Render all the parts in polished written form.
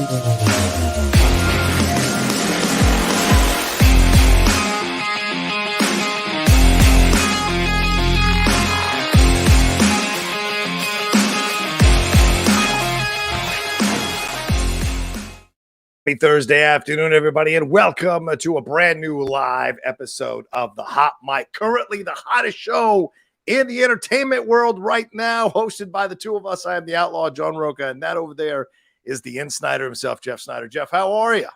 Thursday afternoon, everybody, and welcome to a brand new live episode of The Hot Mic, currently the hottest show in the entertainment world right now, hosted by the two of us. I am the outlaw, John Rocha, and that over there is the Sneider himself, Jeff Sneider. Jeff, how are you?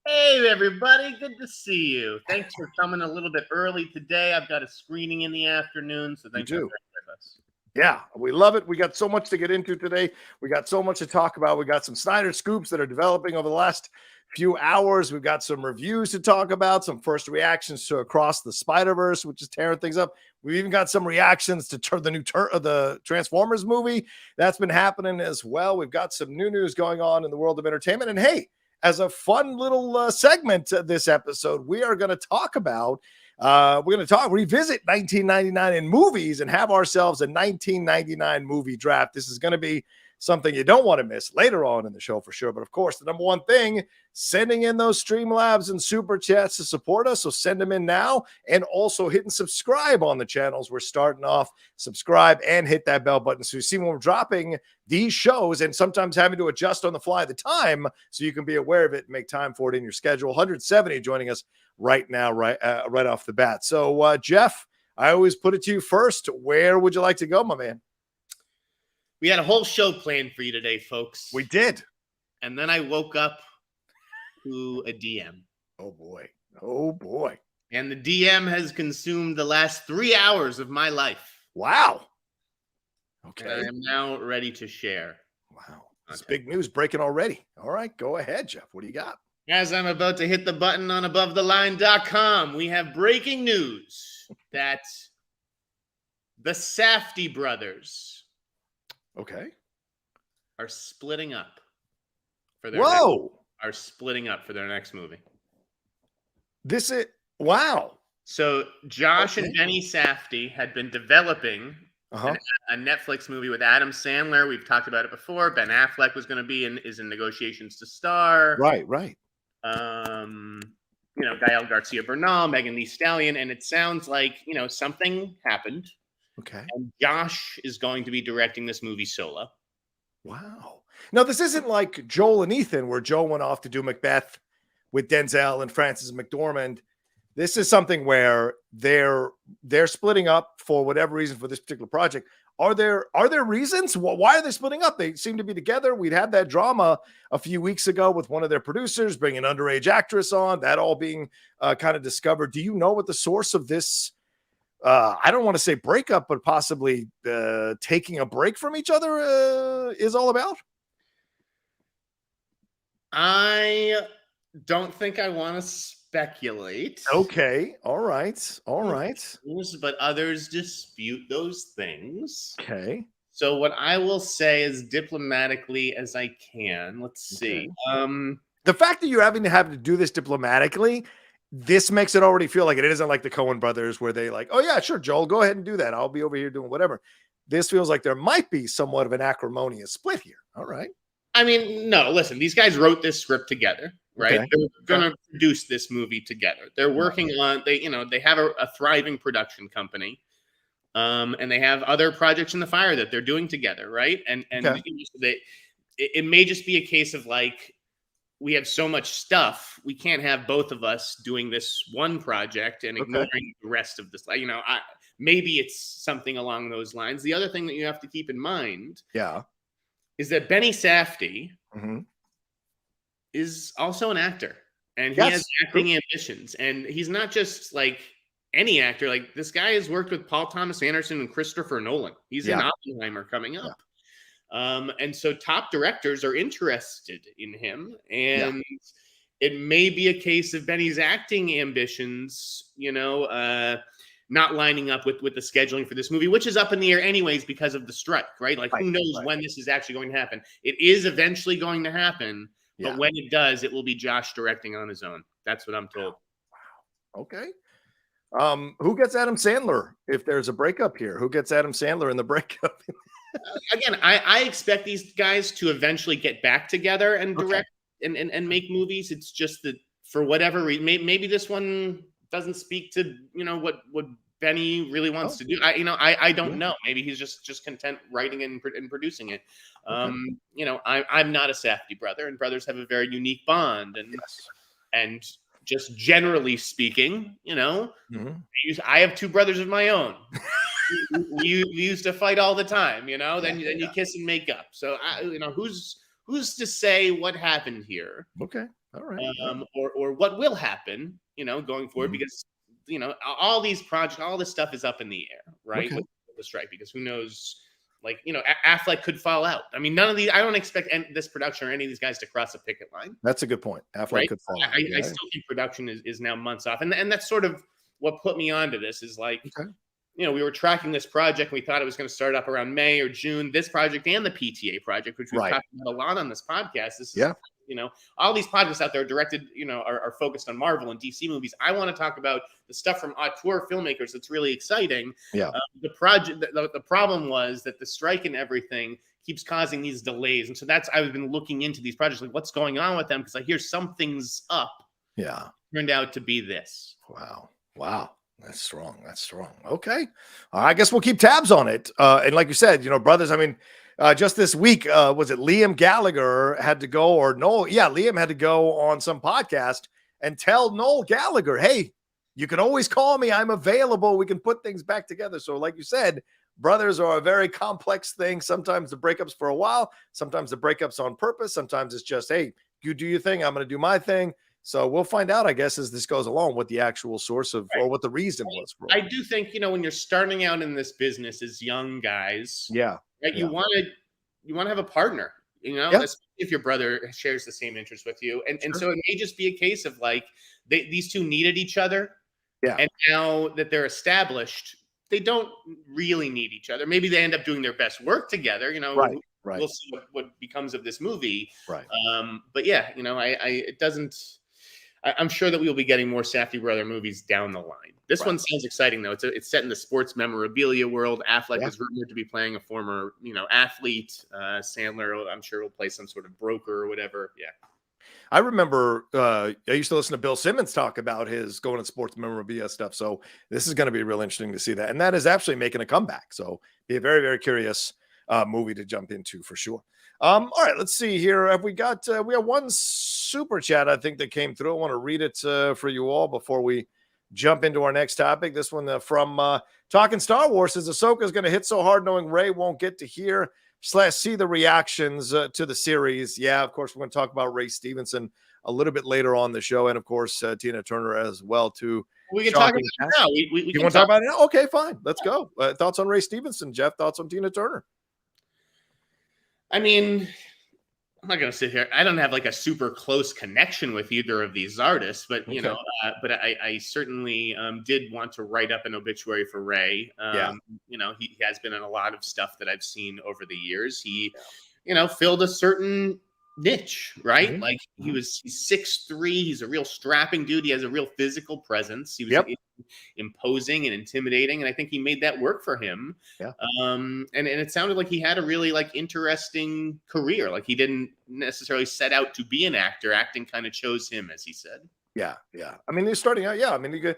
Hey, everybody. Good to see you. Thanks for coming a little bit early today. I've got a screening in the afternoon, so thanks for being with us. Yeah, we love it. We got so much to get into today. We got so much to talk about. We got some Sneider scoops that are developing over the last few hours. We've got some reviews to talk about, some first reactions to Across the Spider-Verse, which is tearing things up. We've even got some reactions to the Transformers movie. That's been happening as well. We've got some new news going on in the world of entertainment. And hey, as a fun little segment this episode, we are going to talk about revisit 1999 in movies and have ourselves a 1999 movie draft. This is going to be something you don't want to miss later on in the show for sure. But of course, the number one thing, sending in those StreamLabs and SuperChats to support us. So send them in now, and also hitting subscribe on the channels. We're starting off. Subscribe and hit that bell button so you see when we're dropping these shows, and sometimes having to adjust on the fly the time so you can be aware of it and make time for it in your schedule. 170 joining us right now, right off the bat. So Jeff, I always put it to you first. Where would you like to go, my man? We had a whole show planned for you today, folks. We did. And then I woke up to a DM. Oh, boy. Oh, boy. And the DM has consumed the last 3 hours of my life. Wow. Okay. And I am now ready to share. Wow. It's big news breaking already. All right. Go ahead, Jeff. What do you got? As I'm about to hit the button on AboveTheLine.com, we have breaking news that the Safdie brothers are splitting up for their next movie. Wow. So Josh and Benny Safdie had been developing a Netflix movie with Adam Sandler. We've talked about it before. Ben Affleck was going to be is in negotiations to star. Right. Gael Garcia Bernal, Megan Thee Stallion, and it sounds like something happened. Okay. And Josh is going to be directing this movie solo. Wow. Now, this isn't like Joel and Ethan, where Joel went off to do Macbeth with Denzel and Frances McDormand. This is something where they're splitting up for whatever reason for this particular project. Are there reasons? Why are they splitting up? They seem to be together. We'd had that drama a few weeks ago with one of their producers bringing an underage actress on, that all being kind of discovered. Do you know what the source of this I don't want to say breakup, but possibly taking a break from each other is all about? I don't think I want to speculate. Okay. All right. But others dispute those things. Okay. So what I will say as diplomatically as I can, let's see. The fact that you're having to do this diplomatically, this makes it already feel like it isn't like the Coen brothers where they like, oh yeah, sure, Joel, go ahead and do that. I'll be over here doing whatever. This feels like there might be somewhat of an acrimonious split here. All right. I mean, no, listen, these guys wrote this script together, right? Okay. They're going to produce this movie together. They're working on, they have a thriving production company. And they have other projects in the fire that they're doing together, right? And it may just be a case of like, we have so much stuff, we can't have both of us doing this one project and ignoring the rest of this. Maybe it's something along those lines. The other thing that you have to keep in mind is that Benny Safdie is also an actor, and he has acting ambitions. And he's not just like any actor. Like, this guy has worked with Paul Thomas Anderson and Christopher Nolan. He's in Oppenheimer coming up. And so top directors are interested in him, and it may be a case of Benny's acting ambitions, not lining up with the scheduling for this movie, which is up in the air anyways because of the strike, right? Like, who knows when this is actually going to happen? It is eventually going to happen, but when it does, it will be Josh directing on his own. That's what I'm told. Wow. Okay. Who gets Adam Sandler if there's a breakup here? Who gets Adam Sandler in the breakup? Again, I expect these guys to eventually get back together and direct and make movies. It's just that for whatever reason, maybe this one doesn't speak to what Benny really wants to do. I don't know. Maybe he's just content writing and producing it. I'm not a Safdie brother, and brothers have a very unique bond, and just generally speaking, I have two brothers of my own. we used to fight all the time, then you kiss and make up. So who's to say what happened here? Okay. All right. Or what will happen, going forward, because all these projects, all this stuff is up in the air, right? With the strike, because who knows, Affleck could fall out. I mean, none of these, I don't expect this production or any of these guys to cross a picket line. That's a good point. Affleck could fall out. I still think production is now months off. And that's sort of what put me onto this is we were tracking this project. And we thought it was going to start up around May or June, this project and the PTA project, which we've talked about a lot on this podcast. This is, all these podcasts out there are directed, are focused on Marvel and DC movies. I want to talk about the stuff from auteur filmmakers that's really exciting. The project, the problem was that the strike and everything keeps causing these delays. And so I've been looking into these projects, like what's going on with them, because I hear something's up. Turned out to be this. Wow. That's strong. Okay. I guess we'll keep tabs on it. And like you said, brothers, I mean, just this week, was it Liam Gallagher had to go, or Noel? Yeah, Liam had to go on some podcast and tell Noel Gallagher, hey, you can always call me. I'm available. We can put things back together. So like you said, brothers are a very complex thing. Sometimes the breakups for a while, sometimes the breakups on purpose. Sometimes it's just, hey, you do your thing. I'm going to do my thing. So we'll find out, I guess, as this goes along, what the actual source of, or what the reason was. For I do think, when you're starting out in this business as young guys, you want to have a partner, if your brother shares the same interest with you. And so it may just be a case of these two needed each other. And now that they're established, they don't really need each other. Maybe they end up doing their best work together, We'll see what becomes of this movie. But it doesn't. I'm sure that we will be getting more Safdie brother movies down the line. This one sounds exciting, though. It's set in the sports memorabilia world. Affleck is rumored to be playing a former, athlete. Sandler, I'm sure, will play some sort of broker or whatever. I remember I used to listen to Bill Simmons talk about his going to sports memorabilia stuff. So this is going to be real interesting to see that. And that is actually making a comeback. So be a very, very curious movie to jump into for sure. All right, let's see here. Have we got we have one super chat, I think, that came through. I want to read it for you all before we jump into our next topic. This one from Talking Star Wars says Ahsoka is going to hit so hard knowing Rey won't get to hear / see the reactions to the series. Yeah, of course, we're going to talk about Ray Stevenson a little bit later on the show, and of course Tina Turner as well too. We can talk about it now. You want to talk about it now? Okay, fine. Let's go. Thoughts on Ray Stevenson, Jeff? Thoughts on Tina Turner? I mean, I'm not going to sit here. I don't have a super close connection with either of these artists, but but I certainly did want to write up an obituary for Ray. He has been in a lot of stuff that I've seen over the years. He, filled a certain niche, right? He's 6'3". He's a real strapping dude. He has a real physical presence. He was imposing and intimidating, and I think he made that work for him. And it sounded like he had a really interesting career. He didn't necessarily set out to be an actor. Acting kind of chose him, as he said. I mean, he's starting out. I mean, you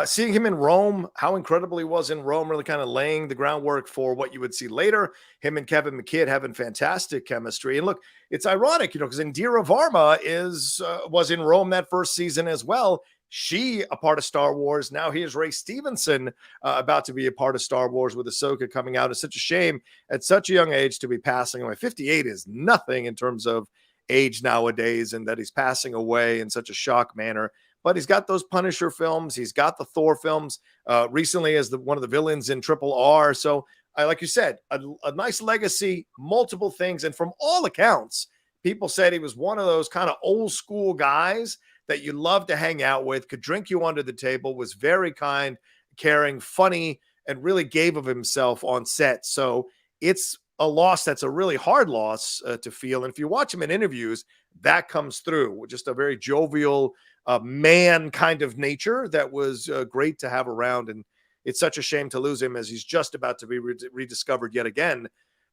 seeing him in Rome, how incredible he was in Rome, really kind of laying the groundwork for what you would see later. Him and Kevin McKidd having fantastic chemistry. And look, it's ironic, because Indira Varma was in Rome that first season as well. She a part of Star Wars. Now here's Ray Stevenson about to be a part of Star Wars with Ahsoka coming out. It's such a shame at such a young age to be passing away. 58 is nothing in terms of age nowadays, and that he's passing away in such a shock manner. But he's got those Punisher films. He's got the Thor films recently as one of the villains in RRR. So like you said, a nice legacy, multiple things. And from all accounts, people said he was one of those kind of old school guys that you love to hang out with, could drink you under the table, was very kind, caring, funny, and really gave of himself on set. So it's a loss that's a really hard loss to feel. And if you watch him in interviews, that comes through. Just a very jovial man kind of nature that was great to have around. And it's such a shame to lose him, as he's just about to be rediscovered yet again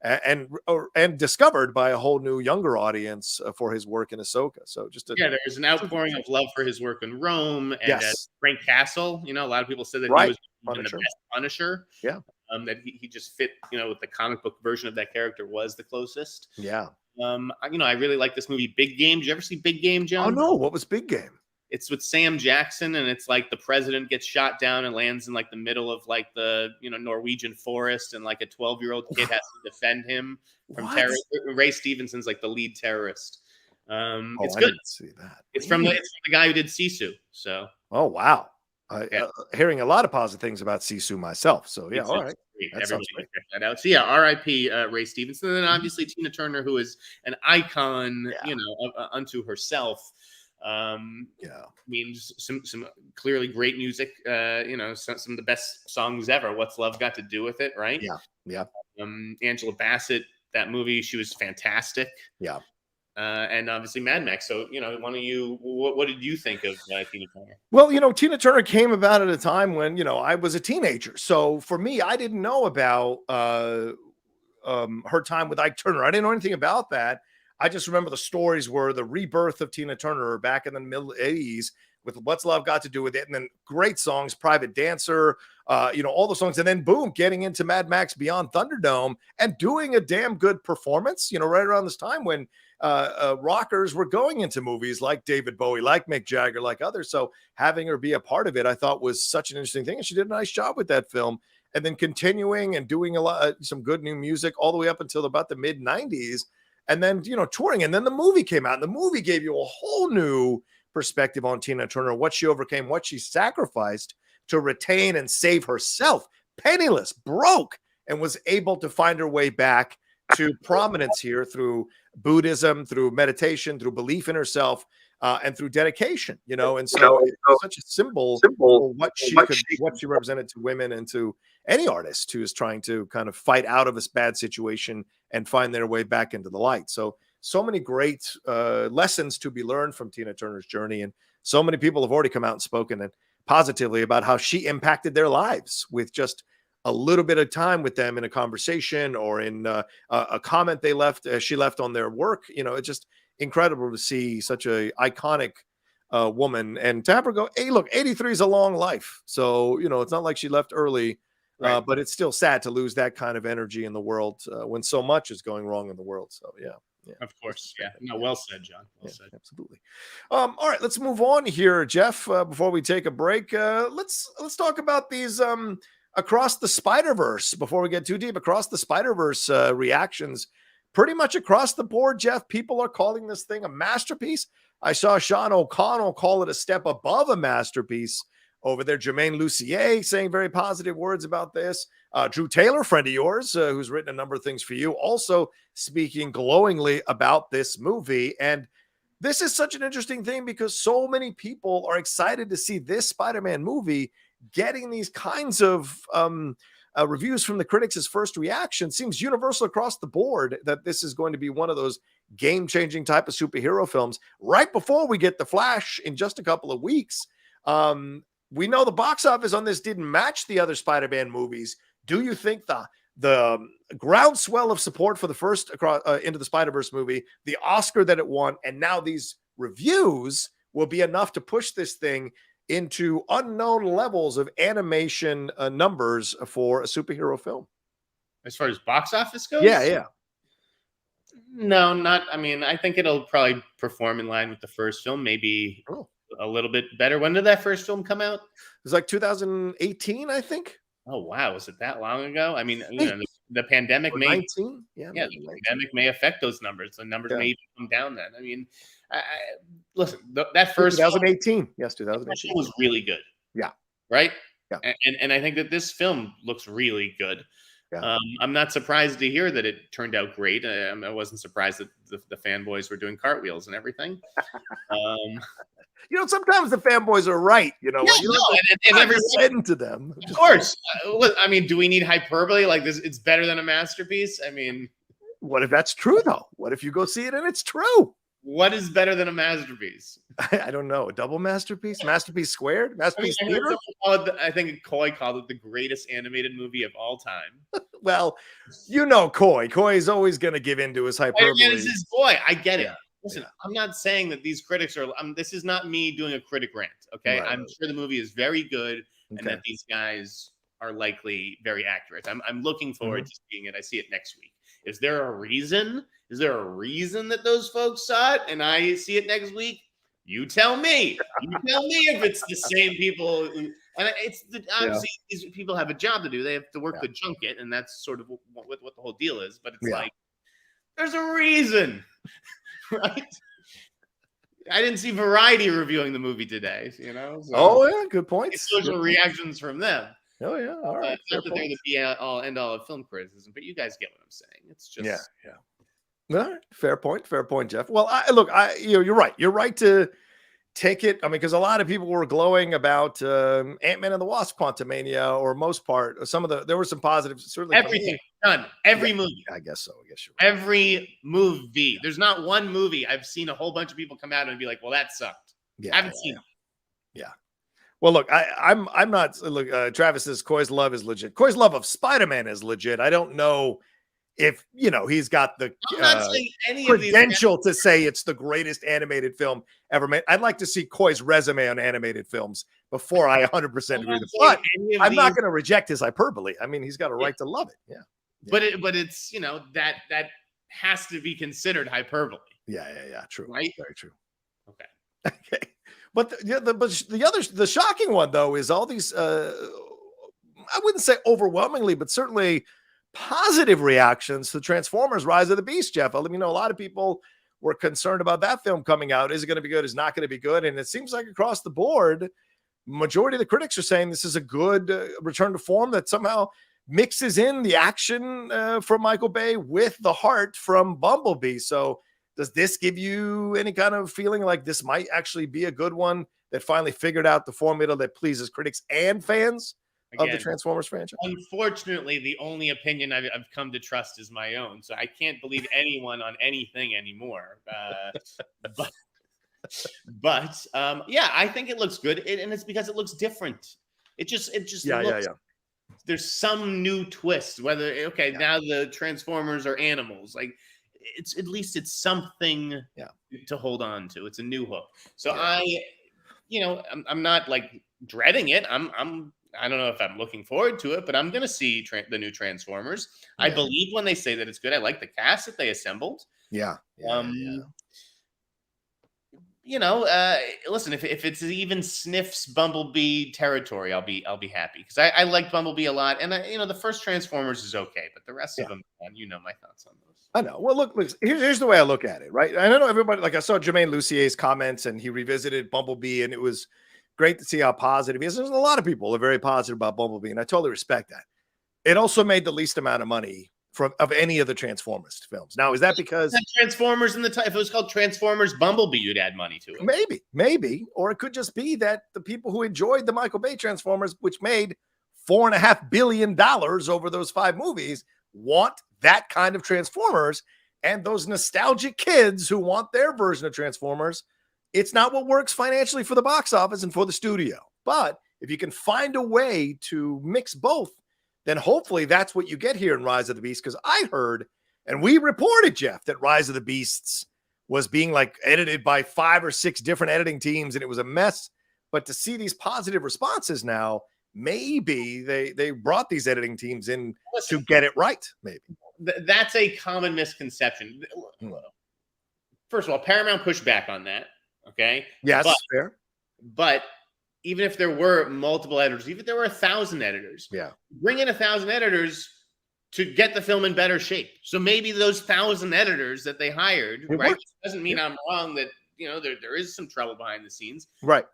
and discovered by a whole new younger audience for his work in Ahsoka. So there's an outpouring of love for his work in Rome and Frank Castle. You know, a lot of people said that he was even the best Punisher. Yeah. That he just fit, you know, with the comic book version of that character was the closest. Yeah. You know, I really like this movie, Big Game. Did you ever see Big Game, John? Oh no, what was Big Game? It's with Sam Jackson, and it's like the president gets shot down and lands in like the middle of like the, you know, Norwegian forest, and like a 12-year-old kid has to defend him from terror. Ray Stevenson's like the lead terrorist. It's good. See that. It's from the guy who did Sisu. So. Oh wow. Hearing a lot of positive things about Sisu myself. So yeah, all right. Everybody check that out. So yeah, R.I.P. Ray Stevenson, and then obviously Tina Turner, who is an icon, you know, unto herself. Means some clearly great music. You know, some of the best songs ever. What's Love Got to Do with It? Right? Yeah. Angela Bassett, that movie, she was fantastic. Yeah. And obviously Mad Max. So, you know, what did you think of Tina Turner? Well, you know, Tina Turner came about at a time when, you know, I was a teenager. So for me, I didn't know about her time with Ike Turner. I didn't know anything about that. I just remember the stories were the rebirth of Tina Turner back in the middle 80s with What's Love Got to Do with It, and then great songs, Private Dancer, you know, all the songs, and then boom, getting into Mad Max Beyond Thunderdome and doing a damn good performance, you know, right around this time when rockers were going into movies like David Bowie, like Mick Jagger, like others. So having her be a part of it, I thought was such an interesting thing, and she did a nice job with that film. And then continuing and doing some good new music all the way up until about the mid 90s. And then, you know, touring. And then the movie came out, and the movie gave you a whole new perspective on Tina Turner, what she overcame, what she sacrificed to retain and save herself, penniless, broke, and was able to find her way back to prominence here through Buddhism, through meditation, through belief in herself, and through dedication, you know. And so it's such a symbol for what she represented to women and to any artist who is trying to kind of fight out of this bad situation and find their way back into the light. So many great lessons to be learned from Tina Turner's journey. And so many people have already come out and spoken and positively about how she impacted their lives with just a little bit of time with them in a conversation or in a comment she left on their work. You know, it's just incredible to see such a iconic woman, and to have her go, hey, look, 83 is a long life. So, you know, it's not like she left early, but it's still sad to lose that kind of energy in the world when so much is going wrong in the world. So, yeah. Of course. Yeah. No, well said, John. Well said. Absolutely. All right, let's move on here, Jeff. Before we take a break, let's talk about these Across the Spider-Verse. Before we get too deep, Across the Spider-Verse reactions. Pretty much across the board, Jeff, people are calling this thing a masterpiece. I saw Sean O'Connell call it a step above a masterpiece over there. Jermaine Lucier saying very positive words about this. Drew Taylor, friend of yours, who's written a number of things for you, also speaking glowingly about this movie. And this is such an interesting thing because so many people are excited to see this Spider-Man movie getting these kinds of reviews from the critics as first reaction. Seems universal across the board that this is going to be one of those game-changing type of superhero films right before we get The Flash in just a couple of weeks. We know the box office on this didn't match the other Spider-Man movies. Do you think the groundswell of support for the first Into the Spider-Verse movie, the Oscar that it won, and now these reviews will be enough to push this thing into unknown levels of animation numbers for a superhero film? As far as box office goes? Yeah. No, not. I mean, I think it'll probably perform in line with the first film, maybe a little bit better. When did that first film come out? It was like 2018, I think. Oh, wow. Was it that long ago? I mean, you know, the pandemic may... 19? Yeah, the pandemic may affect those numbers. The numbers may even come down then. I mean, listen, that first 2018. Yes, 2018 was really good. Yeah. Right? Yeah. And I think that this film looks really good. Yeah. I'm not surprised to hear that it turned out great. I wasn't surprised that the fanboys were doing cartwheels and everything. You know, sometimes the fanboys are right. You know, and every said to them. Of course. I mean, do we need hyperbole? Like this, it's better than a masterpiece. I mean, what if that's true though? What if you go see it and it's true? What is better than a masterpiece? I don't know. A double masterpiece? Masterpiece squared? Masterpiece theater? I think Coy called it the greatest animated movie of all time. Well, you know Coy. Coy is always going to give in to his hyperbole. This is Coy. I get it. Yeah. Listen, I'm not saying that these critics are. This is not me doing a critic rant. Okay, Right, I'm right. sure the movie is very good, and Okay. that these guys are likely very accurate. I'm looking forward to seeing it. I see it next week. Is there a reason? Is there a reason that those folks saw it and I see it next week? You tell me. You tell me if it's the same people. And it's obviously these people have a job to do. They have to work the junket, and that's sort of what the whole deal is. But it's like there's a reason, right? I didn't see Variety reviewing the movie today. You know. So good point. Social reactions from them. Oh yeah, all right. Not that they're the be all end all of film criticism, but you guys get what I'm saying. It's just All right. Fair point, Jeff. Well, you're right. You're right to take it. I mean, because a lot of people were glowing about Ant-Man and the Wasp: Quantumania, or most part. There were some positives. Certainly, everything done. Every movie. I guess so. I guess you're right. Every movie. There's not one movie I've seen a whole bunch of people come out and be like, "Well, that sucked." I haven't seen it. Yeah. Well, look, I'm not. Look, Travis says Coy's love is legit. Coy's love of Spider-Man is legit. I don't know if he's got the I'm not saying any credential to say it's the greatest animated film ever made. I'd like to see Coy's resume on animated films before I 100% agree with it. But I'm not going to reject his hyperbole. I mean, he's got a right to love it. Yeah. But it's that has to be considered hyperbole. Yeah. True. Right. Very true. Okay. But the shocking one though is all these I wouldn't say overwhelmingly, but certainly positive reactions to Transformers: Rise of the Beast, Jeff. I mean, a lot of people were concerned about that film coming out. Is it going to be good? Is it not going to be good? And it seems like across the board, majority of the critics are saying this is a good return to form that somehow mixes in the action from Michael Bay with the heart from Bumblebee. So does this give you any kind of feeling like this might actually be a good one that finally figured out the formula that pleases critics and fans of the Transformers franchise? Unfortunately, the only opinion I've come to trust is my own, so I can't believe anyone on anything anymore. But I think it looks good, and it's because it looks different. It just looks. There's some new twist. Whether now the Transformers are animals, like it's at least it's something to hold on to. It's a new hook. So I'm not like dreading it. I don't know if I'm looking forward to it, but I'm going to see the new Transformers. I believe when they say that it's good. I like the cast that they assembled. Listen, if it's even sniffs Bumblebee territory, I'll be happy because I liked Bumblebee a lot, and the first Transformers is okay, but the rest of them, my thoughts on those. I know. Well, look, here's the way I look at it, right? And I know everybody, like I saw Jermaine Lucier's comments, and he revisited Bumblebee, and it was great to see how positive he is. There's a lot of people are very positive about Bumblebee, and I totally respect that. It also made the least amount of money of any of the Transformers films. Now, is that because Transformers in the if it was called Transformers Bumblebee, you'd add money to it? Maybe, or it could just be that the people who enjoyed the Michael Bay Transformers, which made $4.5 billion over those 5 movies, want that kind of Transformers, and those nostalgic kids who want their version of Transformers. It's not what works financially for the box office and for the studio. But if you can find a way to mix both, then hopefully that's what you get here in Rise of the Beast. Because I heard, and we reported, Jeff, that Rise of the Beasts was being like edited by 5 or 6 different editing teams, and it was a mess. But to see these positive responses now, maybe they brought these editing teams in to get it right. Maybe that's a common misconception. First of all, Paramount pushed back on that. Okay. Yes, fair. But even if there were multiple editors, even if there were 1,000 editors, bring in 1,000 editors to get the film in better shape. So maybe those 1,000 editors that they hired, right? Doesn't mean I'm wrong that there is some trouble behind the scenes. Right.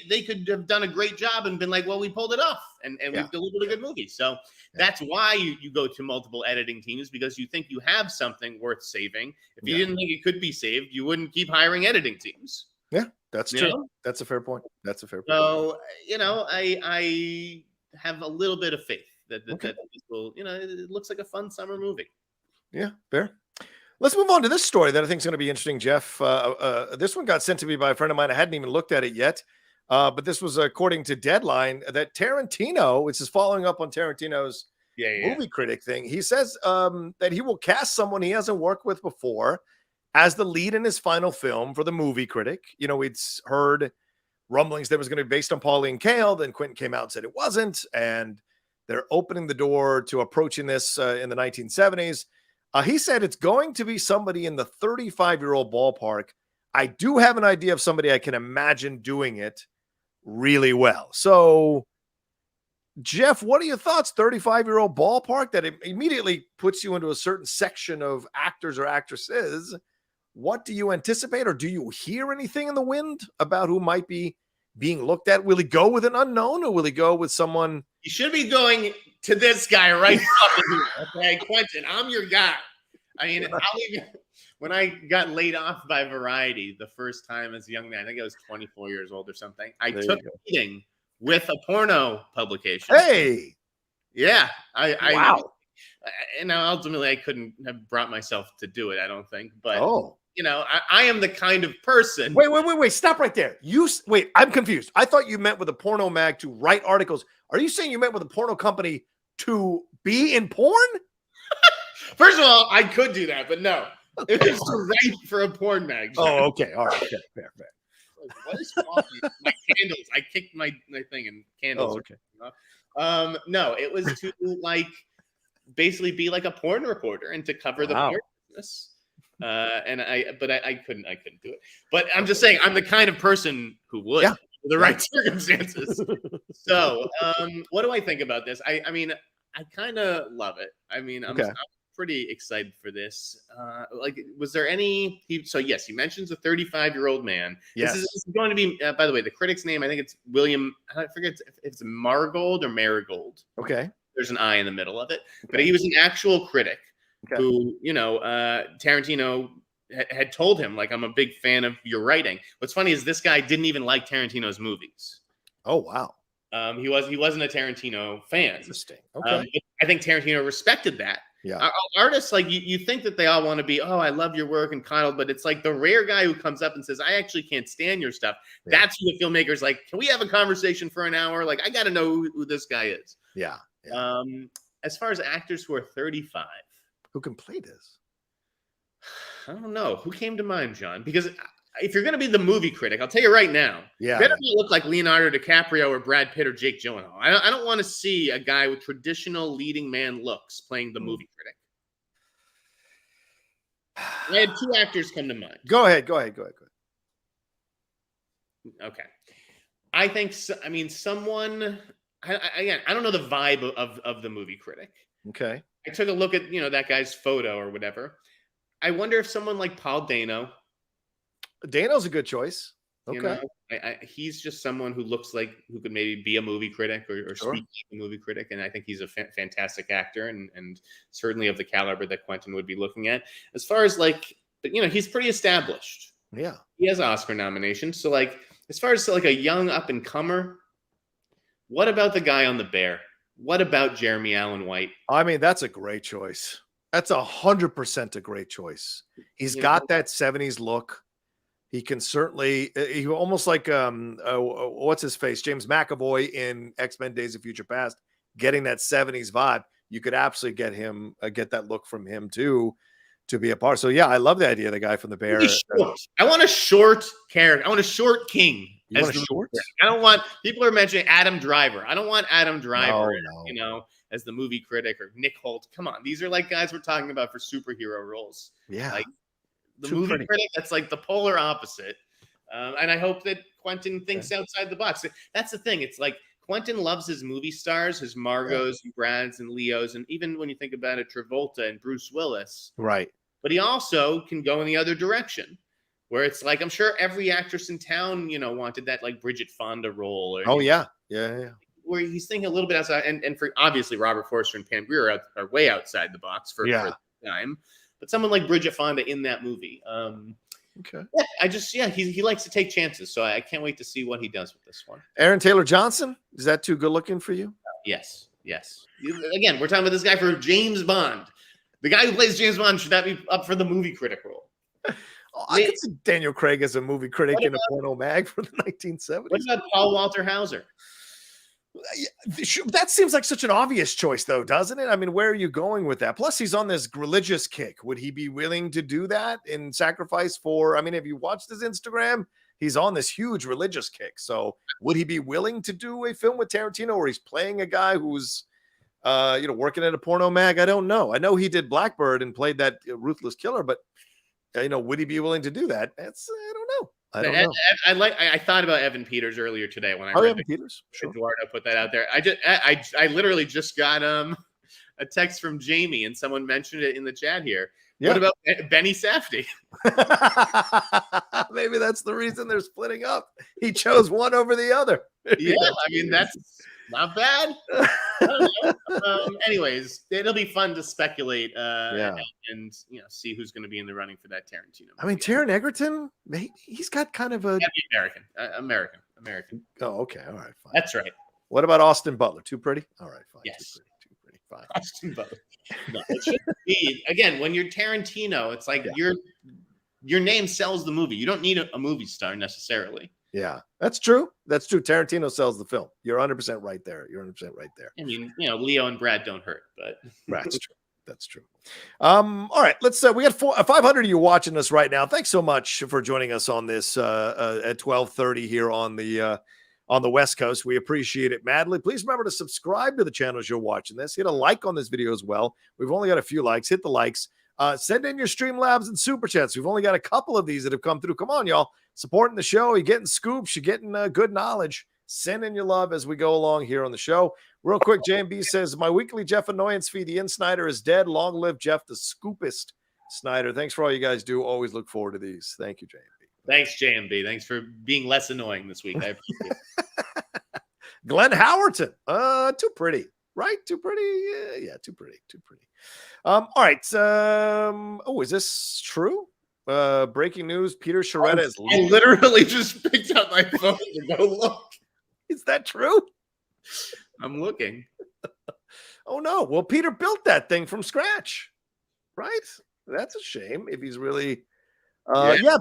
They could have done a great job and been like, well, we pulled it off and we've delivered a good movie. So that's why you go to multiple editing teams, because you think you have something worth saving. If you didn't think it could be saved, you wouldn't keep hiring editing teams. Yeah, that's true. That's a fair point. So, I have a little bit of faith that this will, it looks like a fun summer movie. Yeah, fair. Let's move on to this story that I think is going to be interesting, Jeff. This one got sent to me by a friend of mine. I hadn't even looked at it yet, but this was according to Deadline that Tarantino, which is following up on Tarantino's movie critic thing. He says that he will cast someone he hasn't worked with before as the lead in his final film for the movie critic. You know, we'd heard rumblings that it was going to be based on Pauline Kael. Then Quentin came out and said it wasn't, and they're opening the door to approaching this in the 1970s. He said it's going to be somebody in the 35-year-old ballpark. I do have an idea of somebody I can imagine doing it really well. So, Jeff, what are your thoughts? 35-year-old ballpark, that it immediately puts you into a certain section of actors or actresses. What do you anticipate, or do you hear anything in the wind about who might be being looked at? Will he go with an unknown, or will he go with someone? You should be going to this guy right here. Okay, Quentin, I'm your guy. I mean, when I got laid off by Variety the first time as a young man, I think I was 24 years old or something. I took a meeting with a porno publication. Hey, yeah, wow. And ultimately, I couldn't have brought myself to do it, I don't think. But you know, I am the kind of person. Wait! Stop right there. Wait. I'm confused. I thought you meant with a porno mag to write articles. Are you saying you meant with a porno company to be in porn? First of all, I could do that, but no. It was to write for a porn mag. Oh, okay. All right. Fair. What is wrong with my candles? I kicked my thing and candles. Oh, okay. No, it was to basically be like a porn reporter and to cover the porn business. But I couldn't do it. But I'm just saying, I'm the kind of person who would, for the right circumstances. So, what do I think about this? I mean, I kind of love it. I mean, I'm pretty excited for this. Was there any? So yes, he mentions a 35-year-old man. Yes. This is going to be, by the way, the critic's name. I think it's William. I forget if it's Margold or Marigold. Okay. There's an I in the middle of it, but he was an actual critic who, you know, Tarantino had told him, like, I'm a big fan of your writing. What's funny is this guy didn't even like Tarantino's movies. Oh, wow. He wasn't a Tarantino fan. Interesting. Okay. I think Tarantino respected that. Yeah. Artists, like, you think that they all want to be, oh, I love your work and coddled, but it's like the rare guy who comes up and says, I actually can't stand your stuff. Yeah. That's who the filmmaker's like, can we have a conversation for an hour? Like, I got to know who this guy is. Yeah. As far as actors who are 35, who can play this? I don't know. Who came to mind, John? Because if you're going to be the movie critic, I'll tell you right now, better not look like Leonardo DiCaprio or Brad Pitt or Jake Gyllenhaal. I don't want to see a guy with traditional leading man looks playing the movie critic. I had two actors come to mind. Go ahead. Okay. I think, I mean, someone, again, I don't know the vibe of the movie critic. Okay. I took a look at, you know, that guy's photo or whatever. I wonder if someone like Paul Dano. Dano's a good choice. Okay. You know, he's just someone who looks like who could maybe be a movie critic or speak like a movie critic. And I think he's a fantastic actor and certainly of the caliber that Quentin would be looking at. As far as like, but you know, he's pretty established. Yeah. He has Oscar nominations. So like, as far as like a young up and comer, what about the guy on The Bear? What about Jeremy Allen White? I mean, that's a great choice. That's 100% a great choice. He's got that 70s look. He can certainly, he almost like, what's his face? James McAvoy in X-Men Days of Future Past, getting that 70s vibe. You could absolutely get him, get that look from him too, to be a part. So yeah, I love the idea of the guy from The Bear. I want a short character. I want a short king. You want a short? I don't want, people are mentioning Adam Driver. I don't want Adam Driver, you know, as the movie critic, or Nick Holt. Come on. These are like guys we're talking about for superhero roles. Yeah. Like the movie critic, that's like the polar opposite. And I hope that Quentin thinks outside the box. That's the thing. It's like Quentin loves his movie stars, his Margos and Brads and Leos. And even when you think about it, Travolta and Bruce Willis. Right. But he also can go in the other direction, where it's like, I'm sure every actress in town, you know, wanted that like Bridget Fonda role. Or, yeah. Where he's thinking a little bit outside. And for obviously Robert Forster and Pam Grier are way outside the box for the time. But someone like Bridget Fonda in that movie. Okay. Yeah, he likes to take chances. So I can't wait to see what he does with this one. Aaron Taylor Johnson, is that too good looking for you? Yes. Again, we're talking about this guy for James Bond. The guy who plays James Bond should not be up for the movie critic role. I could see Daniel Craig as a movie critic in a porno mag for the 1970s. What about Paul Walter Hauser? That seems like such an obvious choice, though, doesn't it? I mean, where are you going with that? Plus, he's on this religious kick. Would he be willing to do that in sacrifice for? I mean, if you watched his Instagram, he's on this huge religious kick. So, would he be willing to do a film with Tarantino, or he's playing a guy who's, working at a porno mag? I don't know. I know he did Blackbird and played that ruthless killer, but would he be willing to do that? I don't know. I don't know. I thought about Evan Peters earlier today when I read Evan Peters. Sure. Eduardo put that out there. I literally just got a text from Jamie, and someone mentioned it in the chat here. Yeah. What about Benny Safdie? Maybe that's the reason they're splitting up. He chose one over the other. Yeah, I mean, that's not bad. Anyways, it'll be fun to speculate and see who's going to be in the running for that Tarantino movie. I mean, Taron Egerton, maybe he's got kind of a American. Oh, okay, all right, fine. That's right. What about Austin Butler? Too pretty? All right, fine. Yes. Too pretty. Fine. Austin Butler. No, it should be, again, when you're Tarantino, it's like your name sells the movie. You don't need a movie star necessarily. Yeah, that's true. That's true. Tarantino sells the film. You're 100% right there. I mean, Leo and Brad don't hurt, but that's true. That's true. All right, let's. We got 500 of you watching us right now. Thanks so much for joining us on this at 12:30 here on the West Coast. We appreciate it madly. Please remember to subscribe to the channel as you're watching this. Hit a like on this video as well. We've only got a few likes. Hit the likes. Send in your StreamLabs and SuperChats. We've only got a couple of these that have come through. Come on, y'all. Supporting the show. You're getting scoops. You're getting good knowledge. Send in your love as we go along here on the show. Real quick, JMB says, my weekly Jeff annoyance feed, the In Sneider is dead. Long live Jeff, the scoopist Sneider. Thanks for all you guys do. Always look forward to these. Thank you, JMB. Thanks, JMB. Thanks for being less annoying this week. I appreciate it. Glenn Howerton. Too pretty. Right? Too pretty? Yeah, too pretty. All right. Is this true? Breaking news. Peter Sciretta is I literally just picked up my phone to go look. Is that true? I'm looking. Oh, no. Well, Peter built that thing from scratch. Right? That's a shame if he's really...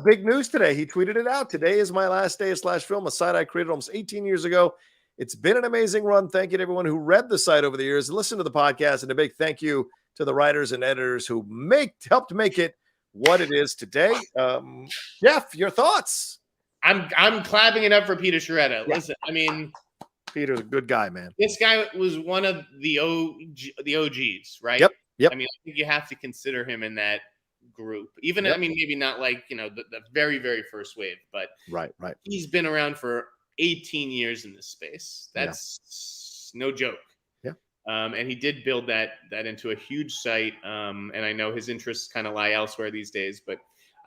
big news today. He tweeted it out. Today is my last day of Slash Film, a site I created almost 18 years ago. It's been an amazing run. Thank you to everyone who read the site over the years and listened to the podcast. And a big thank you to the writers and editors who helped make it what it is today. Jeff, your thoughts? I'm clapping it up for Peter Sciretta. Yeah. Listen, I mean, Peter's a good guy, man. This guy was one of the OGs, right? Yep. I mean, I think you have to consider him in that group. Even I mean, maybe not like the very, very first wave, but right. He's been around for 18 years in this space. That's no joke. Yeah. And he did build that into a huge site. And I know his interests kind of lie elsewhere these days, but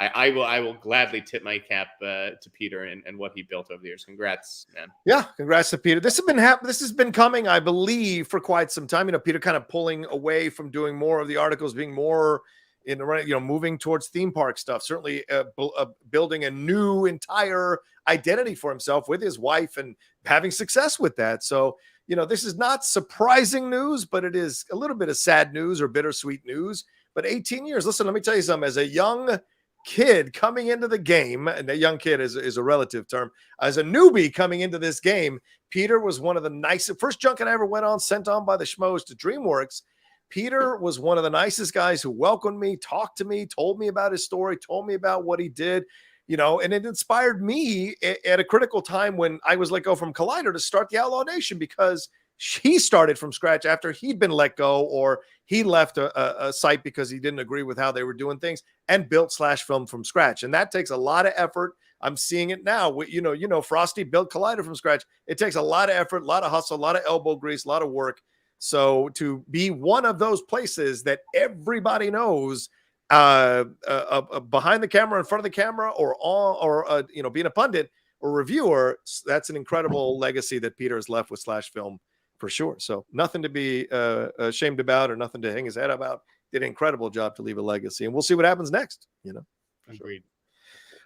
I will gladly tip my cap to Peter and what he built over the years. Congrats, man. Yeah, congrats to Peter. This has been coming, I believe, for quite some time. Peter kind of pulling away from doing more of the articles, being more in the moving towards theme park stuff. Certainly, building a new entire identity for himself with his wife and having success with that. So, this is not surprising news, but it is a little bit of sad news or bittersweet news. But 18 years. Listen, let me tell you something. As a young kid coming into the game, and a young kid is a relative term, as a newbie coming into this game, Peter was one of the nicest. First junket I ever went on, sent on by the Schmoes to DreamWorks. Peter was one of the nicest guys who welcomed me, talked to me, told me about his story, told me about what he did, and it inspired me at a critical time when I was let go from Collider to start the Outlaw Nation, because he started from scratch after he'd been let go, or he left a site because he didn't agree with how they were doing things, and built Slash Film from scratch. And that takes a lot of effort. I'm seeing it now. Frosty built Collider from scratch. It takes a lot of effort, a lot of hustle, a lot of elbow grease, a lot of work. So to be one of those places that everybody knows, behind the camera, in front of the camera, or being a pundit or reviewer, that's an incredible legacy that Peter has left with Slash Film. For sure. So nothing to be ashamed about or nothing to hang his head about. Did an incredible job to leave a legacy, and we'll see what happens next. Agreed.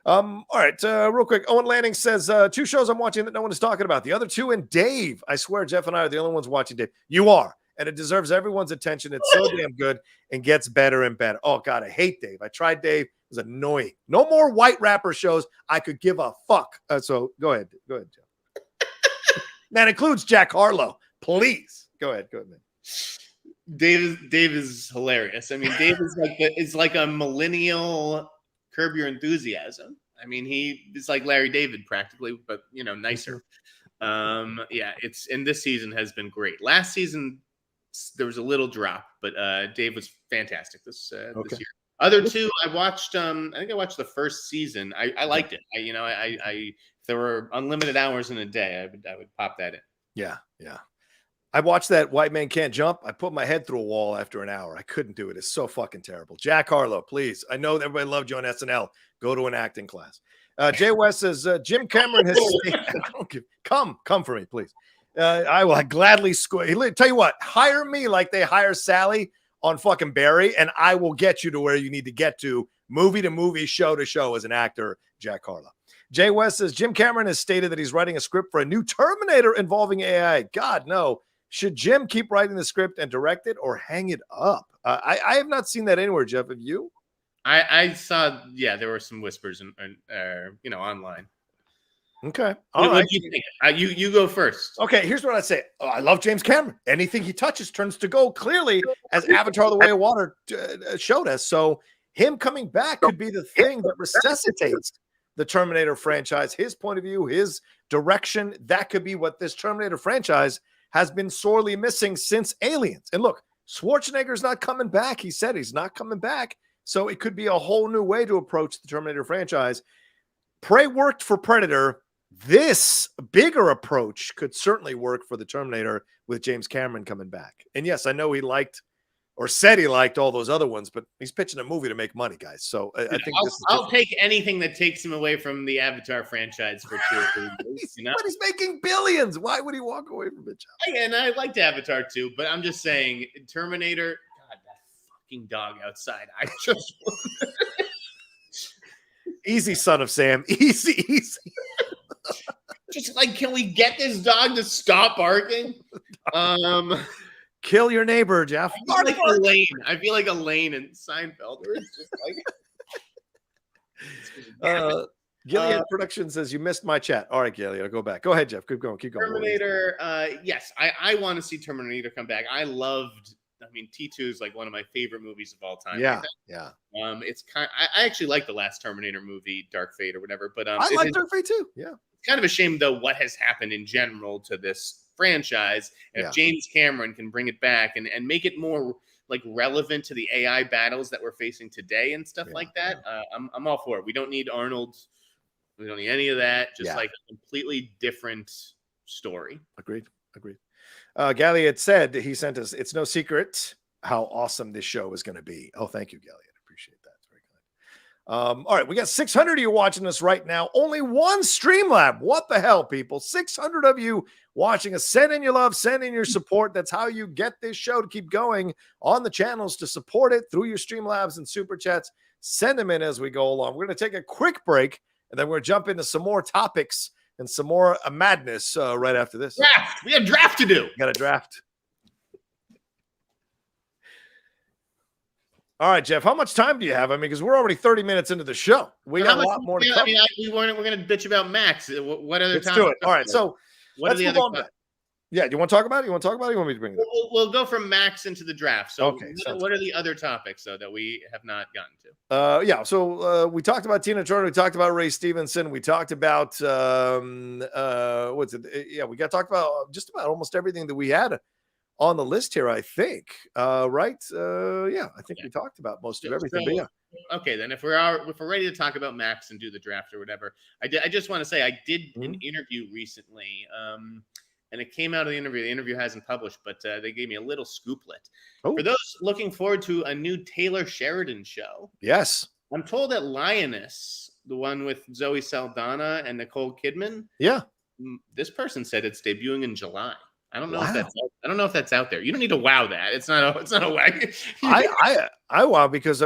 All right. Real quick. Owen Lanning says 2 shows I'm watching that no one is talking about. The other 2 and Dave. I swear Jeff and I are the only ones watching Dave. You are. and it deserves everyone's attention. It's so damn good and gets better and better. Oh, God, I hate Dave. I tried Dave. It was annoying. No more white rapper shows. I could give a fuck. So go ahead. Go ahead, Jeff. That includes Jack Harlow. Please. Go ahead, man. Dave is hilarious. I mean, Dave is like a millennial Curb Your Enthusiasm. I mean, he is like Larry David practically, but nicer. Yeah, and this season has been great. Last season there was a little drop, but Dave was fantastic this year. Other two, I watched. I think I watched the first season. I liked it. If there were unlimited hours in a day, I would pop that in. Yeah. I watched that White Man Can't Jump. I put my head through a wall after an hour. I couldn't do it. It's so fucking terrible. Jack Harlow, please. I know that everybody loved you on SNL. Go to an acting class. Jay West says, Jim Cameron has come for me, please. I will gladly tell you what, hire me like they hire Sally on fucking Barry, and I will get you to where you need to get to movie, show to show as an actor, Jack Harlow. Jay West says, Jim Cameron has stated that he's writing a script for a new Terminator involving AI. God, no. Should Jim keep writing the script and direct it or hang it up? I have not seen that anywhere, Jeff. Have you? I saw, there were some whispers online. Okay. All right. You think? You go first. Okay, here's what I'd say. I love James Cameron. Anything he touches turns to gold, clearly, as Avatar The Way of Water showed us. So him coming back could be the thing that resuscitates the Terminator franchise. His point of view, his direction, that could be what this Terminator franchise has been sorely missing since Aliens. And look, Schwarzenegger's not coming back. He said he's not coming back. So it could be a whole new way to approach the Terminator franchise. Prey worked for Predator. This bigger approach could certainly work for the Terminator with James Cameron coming back. And yes, I know he liked or said he liked all those other ones, but he's pitching a movie to make money, guys. So I think I'll take anything that takes him away from the Avatar franchise for 2 or 3 years. But he's making billions. Why would he walk away from it, John? And I liked Avatar too, but I'm just saying, Terminator. God, that fucking dog outside. I just easy, son of Sam. Easy. Just like, can we get this dog to stop barking? Kill your neighbor, Jeff. I feel like Elaine in Seinfeld. It's just like Gilead Production says you missed my chat. All right, Gilead, I'll go back. Go ahead, Jeff. Keep going. Terminator. Yes, I want to see Terminator come back. T2 is like one of my favorite movies of all time. Yeah. It's I actually like the last Terminator movie, Dark Fate or whatever. But I like Dark Fate too. Yeah. It's kind of a shame though what has happened in general to this franchise. And if James Cameron can bring it back and make it more like relevant to the AI battles that we're facing today and stuff like that, I'm all for it. We don't need Arnold. We don't need any of that. Just like a completely different story. Agreed. Galliot said, he sent us, it's no secret how awesome this show is going to be. Oh, thank you, Galliot. Appreciate that. It's very kind. All right, we got 600 of you watching us right now. Only one StreamLab. What the hell, people? 600 of you watching us. Send in your love, send in your support. That's how you get this show to keep going on the channels, to support it through your StreamLabs and Super Chats. Send them in as we go along. We're going to take a quick break, and then we're going to jump into some more topics and some more madness right after this. Draft. We got a draft to do. We got a draft. All right, Jeff, how much time do you have? Because we're already 30 minutes into the show. We got a lot more to cover. We're going to bitch about Max. What other Let's do it. All right, so let's move on. Yeah, do you want to talk about it? You want to talk about it? You want me to bring it up? We'll go from Max into the draft. So what are the other topics, though, that we have not gotten to? So we talked about Tina Turner. We talked about Ray Stevenson. We talked about, what's it? Yeah, we got to talk about just about almost everything that we had on the list here, I think. Right? I think we talked about most of everything. But yeah. Okay, then if we're ready to talk about Max and do the draft or whatever, I just want to say I did an interview recently. And it came out of the interview. The interview hasn't published, but they gave me a little scooplet. For those looking forward to a new Taylor Sheridan show. Yes. I'm told that Lioness, the one with Zoe Saldana and Nicole Kidman. Yeah. This person said it's debuting in July. I don't know if that's out there. You don't need to wow that. It's not a wag. I wow, because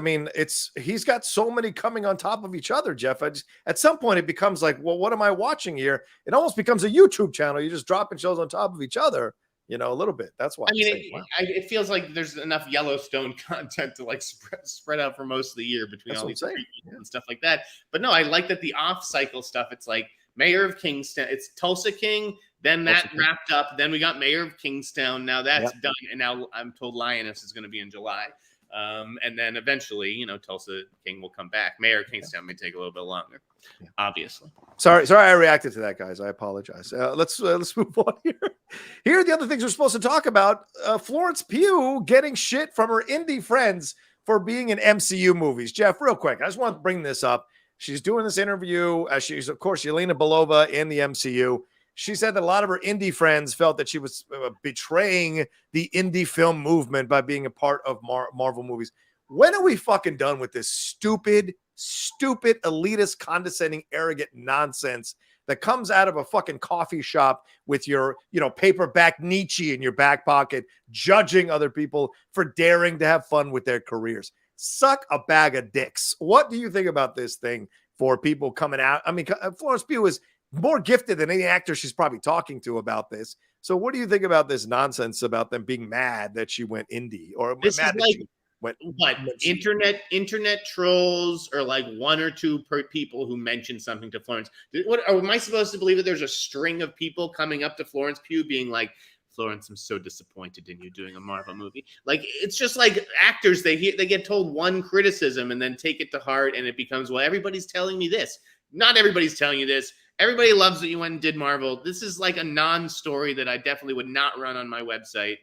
he's got so many coming on top of each other, Jeff. At some point it becomes like, well, what am I watching here? It almost becomes a YouTube channel. You're just dropping shows on top of each other. You know, a little bit. That's why. I mean, saying, wow. it feels like there's enough Yellowstone content to like spread out for most of the year between all these and stuff like that. But no, I like that the off-cycle stuff. It's like Mayor of Kingstown. It's Tulsa King. Then that wrapped up. Then we got Mayor of Kingstown. Now that's done. And now I'm told Lioness is going to be in July. And then eventually, you know, Tulsa King will come back. Mayor of Kingstown may take a little bit longer, obviously. Sorry, I reacted to that, guys. I apologize. Let's move on here. Here are the other things we're supposed to talk about. Florence Pugh getting shit from her indie friends for being in MCU movies. Jeff, real quick, I just want to bring this up. She's doing this interview. She's, of course, Yelena Belova in the MCU. She said that a lot of her indie friends felt that she was betraying the indie film movement by being a part of Marvel movies. When are we fucking done with this stupid, elitist, condescending, arrogant nonsense that comes out of a fucking coffee shop with your, you know, paperback Nietzsche in your back pocket, judging other people for daring to have fun with their careers? Suck a bag of dicks. What do you think about this thing for people coming out? I mean, Florence Pugh is more gifted than any actor she's probably talking to about this. So what do you think about this nonsense about them being mad that she went indie, or this mad is like what internet trolls, or like one or two people who mentioned something to Florence? What am I supposed to believe, that there's a string of people coming up to Florence Pugh being like, Florence, I'm so disappointed in you doing a Marvel movie? Like, it's just like actors, they get told one criticism and then take it to heart, and it becomes, well, everybody's telling me this. Not everybody's telling you this. Everybody loves that you went and did Marvel. This is like a non-story that I definitely would not run on my website.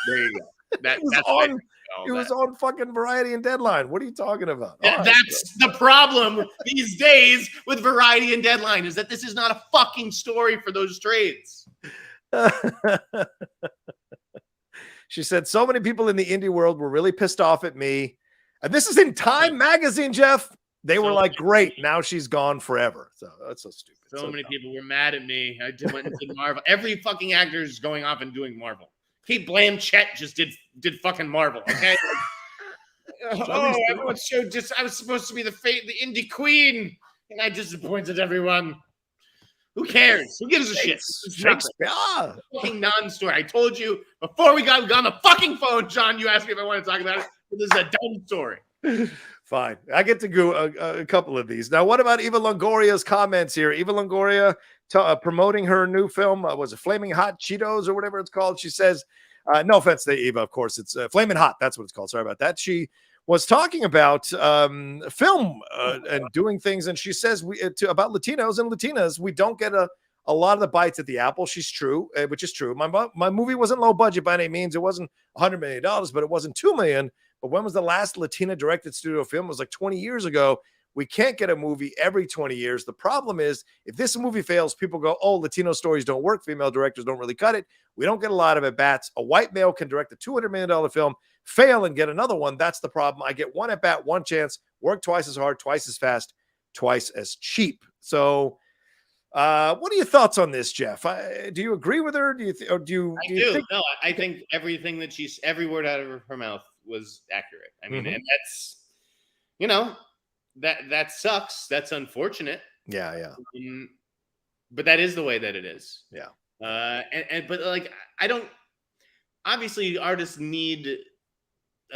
There you go. It was on fucking Variety and Deadline. What are you talking about? That's the problem these days with Variety and Deadline, is that this is not a fucking story for those trades. She said, so many people in the indie world were really pissed off at me. And this is in Time magazine, Jeff. They were like, great, now she's gone forever. So that's so stupid. So many people were mad at me. I went and did Marvel. Every fucking actor is going off and doing Marvel. Kate Blanchett just did fucking Marvel. Okay. Everyone's so I was supposed to be the indie queen, and I disappointed everyone. Who cares? Who gives a shit? Fucking non-story. I told you before we got on the fucking phone, John. You asked me if I want to talk about it. This is a dumb story. Fine. I get to go a couple of these. Now, what about Eva Longoria's comments here? Eva Longoria promoting her new film, was it Flaming Hot Cheetos or whatever it's called? She says, no offense to Eva, of course, it's Flaming Hot. That's what it's called. Sorry about that. She was talking about film and doing things, and she says about Latinos and Latinas, we don't get a lot of the bites at the apple. She's true, which is true. My movie wasn't low budget by any means. It wasn't $100 million, but it wasn't $2 million. But when was the last Latina directed studio film? It was like 20 years ago. We can't get a movie every 20 years. The problem is, if this movie fails, people go, oh, Latino stories don't work. Female directors don't really cut it. We don't get a lot of at-bats. A white male can direct a $200 million film, fail, and get another one. That's the problem. I get one at-bat, one chance, work twice as hard, twice as fast, twice as cheap. So what are your thoughts on this, Jeff? Do you agree with her? Do you think? No, I think everything that every word out of her mouth was accurate. I mean, and that's, you know, that sucks. That's unfortunate. Yeah. But that is the way that it is. Yeah. But like, I don't, obviously artists need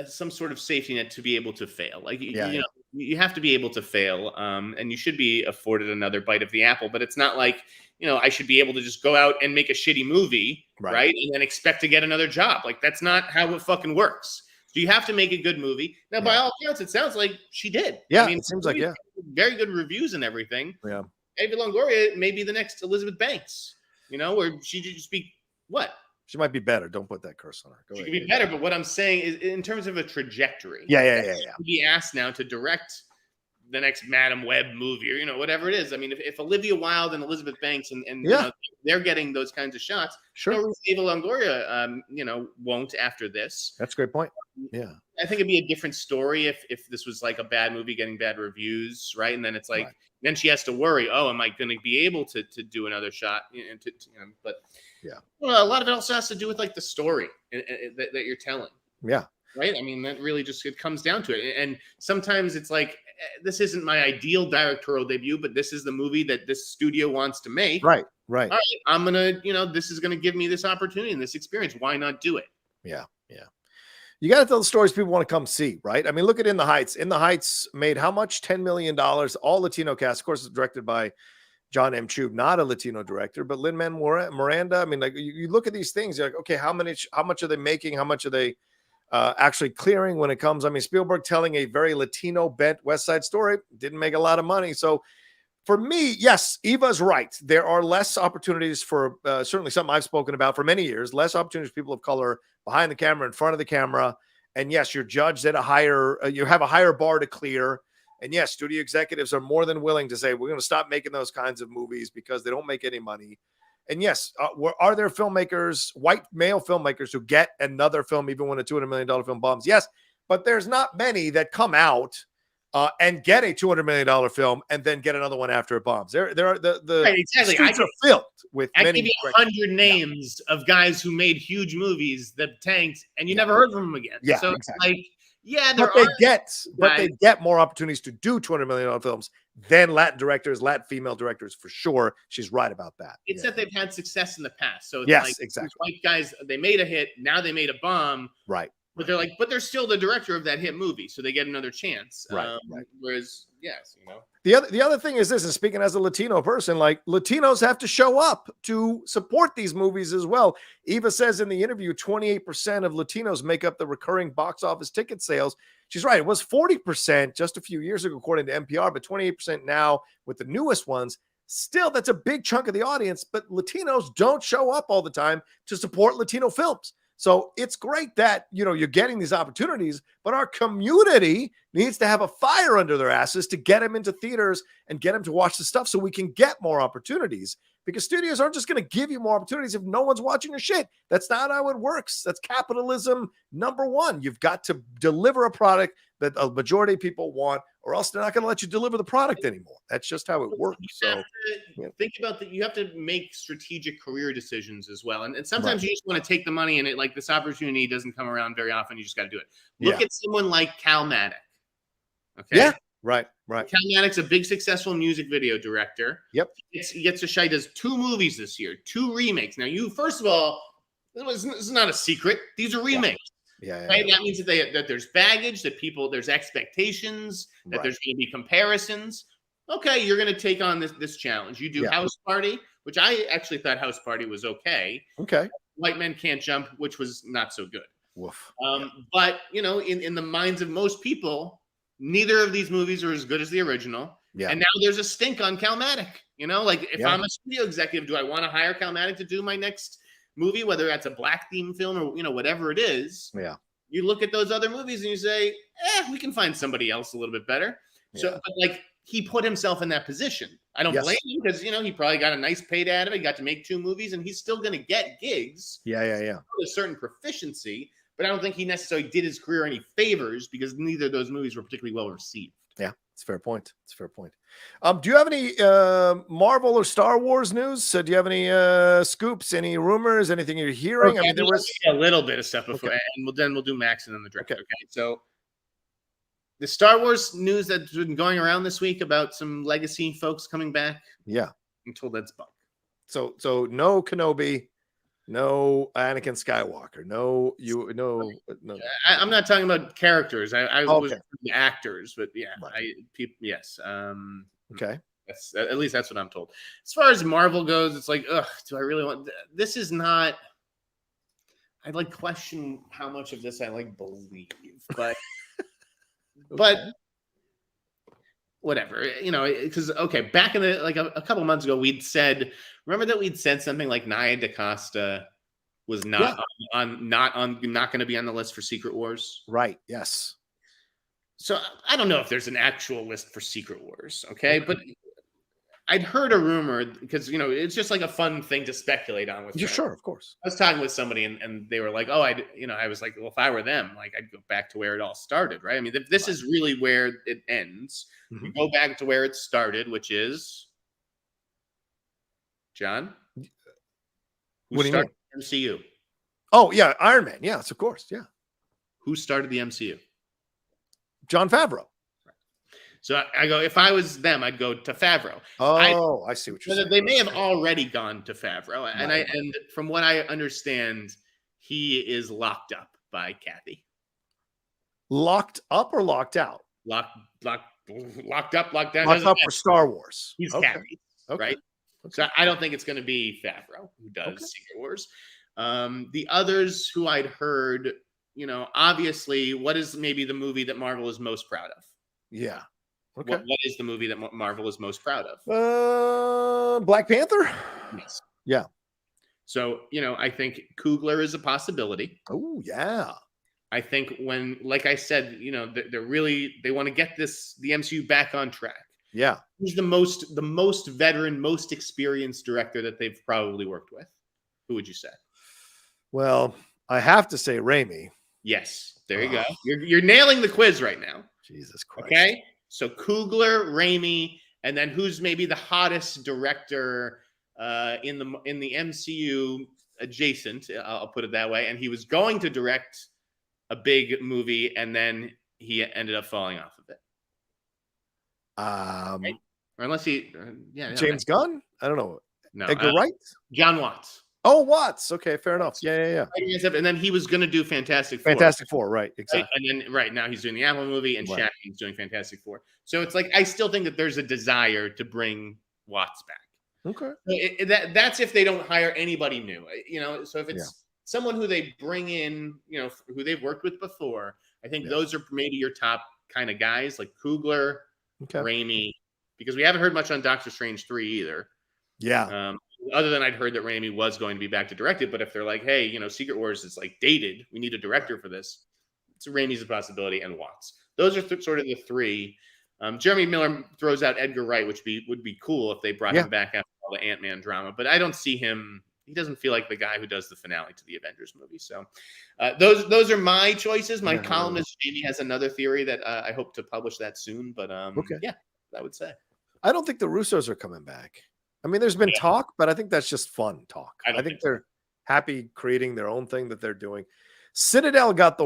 some sort of safety net to be able to fail. Like, you know, you have to be able to fail, and you should be afforded another bite of the apple, but it's not like, you know, I should be able to just go out and make a shitty movie, right? And then expect to get another job. Like, that's not how it fucking works. So you have to make a good movie. Now, by all accounts, it sounds like she did. Yeah, I mean, it seems like, very good reviews and everything. Yeah. Eva Longoria may be the next Elizabeth Banks, you know, or she could just be what? She might be better. Don't put that curse on her. She could be better, but what I'm saying is, in terms of a trajectory, yeah. Be asked now to direct the next Madam Web movie, or, you know, whatever it is. I mean, if Olivia Wilde and Elizabeth Banks and you know, they're getting those kinds of shots, sure. Eva Longoria, you know, won't after this. That's a great point. Yeah, I think it'd be a different story if this was like a bad movie getting bad reviews, right? And then it's like, then she has to worry, oh, am I going to be able to do another shot? But well, a lot of it also has to do with like the story that you're telling. Yeah. Right. I mean, that really just, it comes down to it. And sometimes it's like, this isn't my ideal directorial debut, but this is the movie that this studio wants to make. Right. Right. All right, I'm gonna, this is gonna give me this opportunity and this experience. Why not do it? Yeah. Yeah. You got to tell the stories people want to come see, right? I mean, look at In the Heights. In the Heights made how much? $10 million. All Latino cast. Of course, it's directed by John M. Chu, not a Latino director, but Lin-Manuel Miranda. I mean, like you look at these things, you're like, okay, how much are they making? How much are they actually clearing when it comes? I mean, Spielberg telling a very Latino bent West Side Story didn't make a lot of money. So for me, yes, Eva's right. There are less opportunities for certainly something I've spoken about for many years, less opportunities for people of color behind the camera, in front of the camera. And yes, you're judged at a higher, you have a higher bar to clear. And yes, studio executives are more than willing to say, we're going to stop making those kinds of movies because they don't make any money. And yes, are there filmmakers, white male filmmakers, who get another film even when a $200 million film bombs? Yes, but there's not many that come out and get a $200 million film and then get another one after it bombs. There are the right, exactly. streets are filled with I many. give you 100 names of guys who made huge movies that tanked, and you never heard from them again. Yeah, so exactly. Like, yeah, they get more opportunities to do $200 million films than Latin female directors for sure. She's right about that. It's that they've had success in the past. So yes, like, exactly. White guys, they made a hit. Now they made a bomb. Right. But they're like, but they're still the director of that hit movie, so they get another chance. Right. Whereas, yes, the other thing is this, and speaking as a Latino person, like Latinos have to show up to support these movies as well. Eva says in the interview, 28% of Latinos make up the recurring box office ticket sales. She's right. It was 40% just a few years ago, according to NPR, but 28% now with the newest ones. Still, that's a big chunk of the audience, but Latinos don't show up all the time to support Latino films. So it's great that, you're getting these opportunities, but our community needs to have a fire under their asses to get them into theaters and get them to watch the stuff so we can get more opportunities, because studios aren't just going to give you more opportunities if no one's watching your shit. That's not how it works. That's capitalism number one. You've got to deliver a product that a majority of people want, or else they're not going to let you deliver the product anymore. That's just how it works. So think about that. You have to make strategic career decisions as well. And sometimes you just want to take the money, and this opportunity doesn't come around very often. You just got to do it. Look at someone like Cal Maddock. Okay. Yeah. Right. Cal Maddock's a big, successful music video director. Yep. He gets a shot. He does 2 movies this year, 2 remakes. Now, first of all, this is not a secret. These are remakes. Yeah. Right? That means that there's baggage, there's expectations, that there's going to be comparisons. Okay, you're going to take on this challenge. You do House Party, which I actually thought House Party was okay. Okay. White Men Can't Jump, which was not so good. Woof. But in the minds of most people, neither of these movies are as good as the original. Yeah. And now there's a stink on Cal Maddock. If I'm a studio executive, do I want to hire Cal Maddock to do my next movie, whether that's a black theme film or whatever it is? Yeah. You look at those other movies and you say, we can find somebody else a little bit better. So but he put himself in that position. I don't blame him, because he probably got a nice paid out of it. He got to make 2 movies, and he's still going to get gigs. Yeah. With a certain proficiency, but I don't think he necessarily did his career any favors, because neither of those movies were particularly well received. Yeah, it's a fair point. Do you have any Marvel or Star Wars news? Do you have any scoops, any rumors, anything you're hearing? Okay, I mean, there was a little bit of stuff before, and then we'll do Max and then the director. Okay. So the Star Wars news that's been going around this week about some legacy folks coming back. Yeah, I'm told that's bunk. So no Kenobi, no Anakin Skywalker, no. I'm not talking about characters. I was the actors, but yes. Okay. At least that's what I'm told. As far as Marvel goes, it's like, do I really want this? Is not. I question how much of this I believe, but but whatever, because back in the a couple months ago, we'd said something like Nia DaCosta was not going to be on the list for Secret Wars. Right. Yes. So I don't know if there's an actual list for Secret Wars. Okay. But I'd heard a rumor, because, it's just a fun thing to speculate on with. Sure. Of course. I was talking with somebody and they were like, I was like, well, if I were them, I'd go back to where it all started. Right. I mean, this is really where it ends. Mm-hmm. You go back to where it started, which is John. What do you mean? MCU. Oh yeah. Iron Man. Yes, of course. Yeah. Who started the MCU? Jon Favreau. So I go, if I was them, I'd go to Favreau. Oh, I see what you're saying. They may have already gone to Favreau, and from what I understand, he is locked up by Kathy. Locked up or locked out? Locked up, locked down. Locked up for Star Wars. He's Kathy, right? Okay. So I don't think it's going to be Favreau who does Secret Wars. The others who I'd heard, obviously, what is maybe the movie that Marvel is most proud of? Yeah. Okay. What is the movie that Marvel is most proud of? Black Panther? Yes. Yeah. So, I think Coogler is a possibility. Oh, yeah. I think like I said, they want to get the MCU back on track. Yeah. Who's the most veteran, most experienced director that they've probably worked with? Who would you say? Well, I have to say Raimi. Yes. There you go. You're nailing the quiz right now. Jesus Christ. Okay. So Coogler, Raimi, and then who's maybe the hottest director in the MCU adjacent? I'll put it that way. And he was going to direct a big movie, and then he ended up falling off of it. Right? Or unless James Gunn? I don't know. No, Edgar Wright? John Watts. Oh, Watts. Okay, fair enough. Yeah. And then he was going to do Fantastic Four. Fantastic Four, right? Exactly. Right? And then now he's doing the Apple movie, and Sheridan's doing Fantastic Four. So it's like I still think that there's a desire to bring Watts back. Okay. That's if they don't hire anybody new. So if it's someone who they bring in, who they've worked with before, I think those are maybe your top kind of guys, like Coogler, Raimi, because we haven't heard much on Doctor Strange 3 either. Yeah. Other than I'd heard that Raimi was going to be back to direct it, but if they're like, hey, Secret Wars is like dated, we need a director for this. So Raimi's a possibility, and Watts. Those are sort of the three. Jeremy Miller throws out Edgar Wright, which would be cool if they brought him back after all the Ant-Man drama, but I don't see him. He doesn't feel like the guy who does the finale to the Avengers movie. So those are my choices. My columnist Jamie has another theory that I hope to publish that soon. But I would say. I don't think the Russos are coming back. I mean, there's been talk, but I think that's just fun talk. I think they're happy creating their own thing that they're doing. Citadel got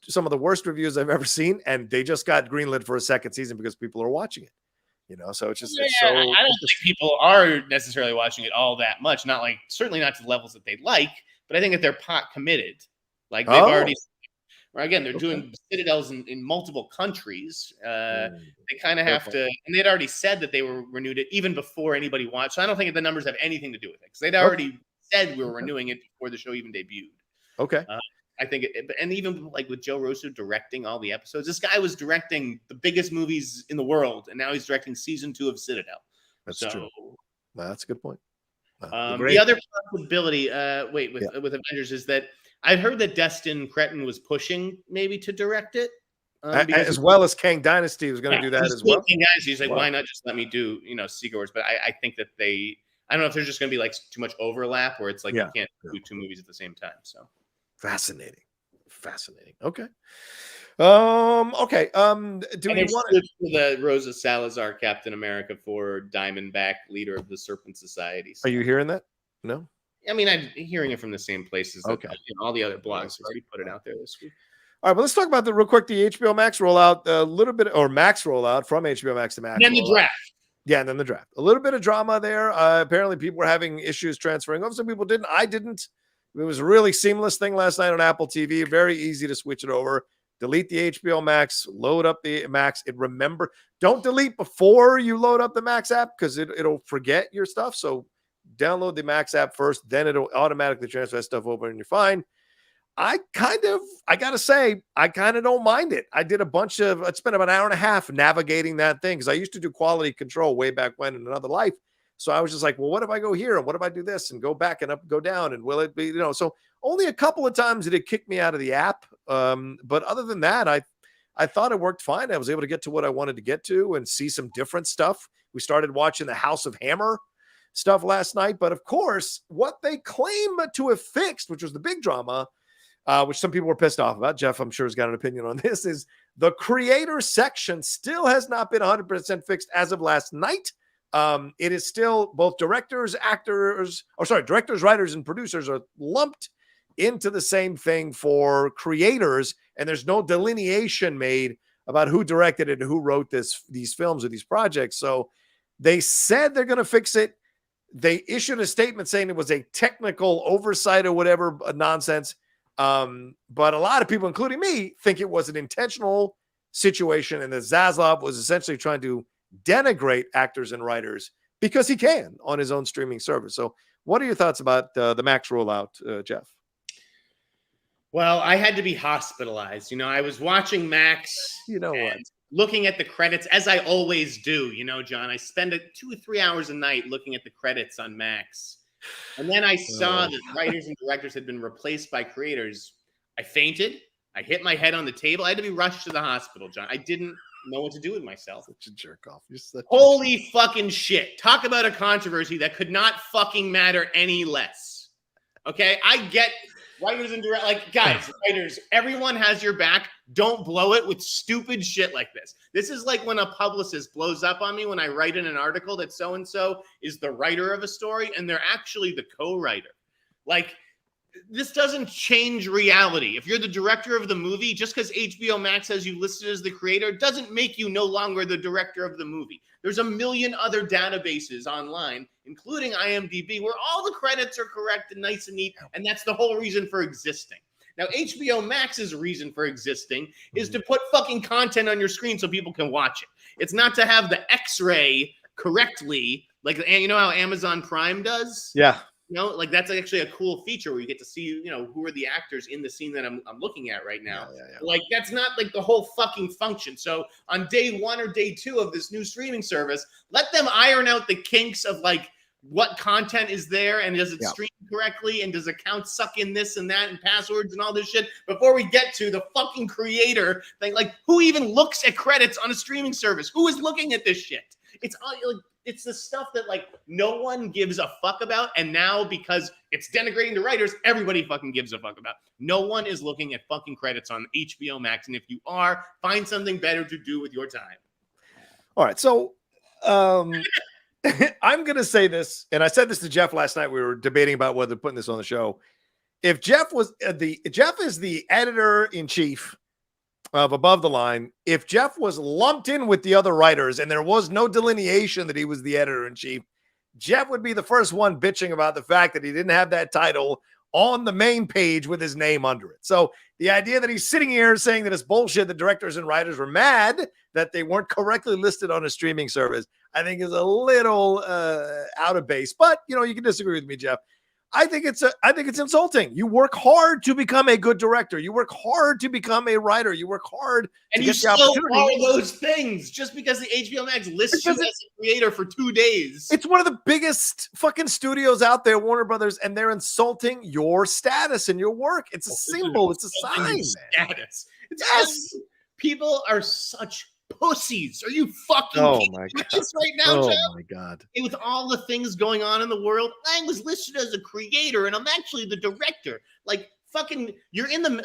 some of the worst reviews I've ever seen, and they just got greenlit for a second season because people are watching it. So it's just I don't think people are necessarily watching it all that much. Certainly not to the levels that they'd like, but I think that they're pot committed. Like they've already, again, they're doing Citadels in multiple countries. They kind of have to, and they'd already said that they were renewed it even before anybody watched. So I don't think the numbers have anything to do with it because they'd already said we were renewing it before the show even debuted. Okay. I think, and even like with Joe Russo directing all the episodes, this guy was directing the biggest movies in the world, and now he's directing season 2 of Citadel. That's true. That's a good point. The other possibility, with Avengers is that I heard that Destin Cretton was pushing maybe to direct it, as well as Kang Dynasty was going to do that as well. King Dynasty, he's like, why not just let me do Secret Wars? But I think that I don't know if there's just going to be like too much overlap, or it's like you can't do 2 movies at the same time. So. Fascinating. Okay. Okay. Do we want the Rosa Salazar Captain America for Diamondback, leader of the Serpent Society? Are you hearing that? No. I mean, I'm hearing it from the same places. That, all the other blogs already put it out there this week. All right, but let's talk about real quick the HBOMax rollout, a little bit, or Max rollout from HBOMax to Max. And then the draft. Yeah, and then the draft. A little bit of drama there. Apparently, people were having issues transferring over. Some people didn't. I didn't. It was a really seamless thing last night on Apple TV. Very easy to switch it over. Delete the HBO Max, load up the Max. Don't delete before you load up the Max app because it'll forget your stuff. So download the Max app first, then it'll automatically transfer that stuff over and you're fine. I gotta say, I kind of don't mind it. I spent about an hour and a half navigating that thing because I used to do quality control way back when in another life. So I was just like, well, what if I go here? And what if I do this and go back and up, go down? And will it be, so only a couple of times did it kick me out of the app. But other than that, I thought it worked fine. I was able to get to what I wanted to get to and see some different stuff. We started watching the House of Hammer stuff last night. But of course, what they claim to have fixed, which was the big drama, which some people were pissed off about. Jeff, I'm sure, has got an opinion on this, is the creator section still has not been 100% fixed as of last night. It is still both directors, writers, and producers are lumped into the same thing for creators, and there's no delineation made about who directed it and who wrote these films or these projects. So they said they're going to fix it. They issued a statement saying it was a technical oversight or whatever nonsense. But a lot of people, including me, think it was an intentional situation and that Zaslav was essentially trying to denigrate actors and writers because he can on his own streaming service. So what are your thoughts about the Max rollout, Jeff? Well, I had to be hospitalized. You know, I was watching Max. You know what? Looking at the credits, as I always do, you know, John, I spend 2 or 3 hours a night looking at the credits on Max. And then I saw that writers and directors had been replaced by creators. I fainted. I hit my head on the table. I had to be rushed to the hospital, John. I didn't know what to do with myself. Such a jerk off. Holy fucking shit. Talk about a controversy that could not fucking matter any less. Okay? I get writers and directors, like, guys, writers, everyone has your back. Don't blow it with stupid shit like this. This is like when a publicist blows up on me when I write in an article that so-and-so is the writer of a story and they're actually the co-writer. Like, this doesn't change reality. If you're the director of the movie, just because HBOMax has you listed as the creator doesn't make you no longer the director of the movie. There's a million other databases online, including IMDb, where all the credits are correct and nice and neat, and that's the whole reason for existing. Now, HBO Max's reason for existing is to put fucking content on your screen so people can watch it. It's not to have the X-ray correctly, like, you know how Amazon Prime does? Yeah. You know, like, that's actually a cool feature where you get to see, you know, who are the actors in the scene that I'm looking at right now. Yeah. Like, that's not like the whole fucking function. So on day 1 or day 2 of this new streaming service, let them iron out the kinks of, like, what content is there and does it stream correctly and does accounts suck in this and that and passwords and all this shit before we get to the fucking creator thing. Like, who even looks at credits on a streaming service? Who is looking at this shit? It's all, like, it's the stuff that, like, no one gives a fuck about, and now because it's denigrating the writers, everybody fucking gives a fuck about. No one is looking at fucking credits on HBO Max, and if you are, find something better to do with your time. All right, so I'm going to say this, and I said this to Jeff last night. We were debating about whether putting this on the show. If Jeff was Jeff is the editor-in-chief of Above the Line, if Jeff was lumped in with the other writers and there was no delineation that he was the editor-in-chief, Jeff would be the first one bitching about the fact that he didn't have that title on the main page with his name under it. So the idea that he's sitting here saying that it's bullshit, the directors and writers were mad that they weren't correctly listed on a streaming service, I think is a little out of base. But, you know, you can disagree with me, Jeff. I think it's insulting. You work hard to become a good director. You work hard to become a writer. You work hard and to you get the opportunity. All those things just because the HBO Max lists you as a creator for 2 days. It's one of the biggest fucking studios out there, Warner Brothers, and they're insulting your status and your work. It's a symbol. It's a sign, man. Status. Yes. People are such pussies. Are you fucking kidding me right now, Jeff? Oh my God. With all the things going on in the world, I was listed as a creator and I'm actually the director. Like, fucking,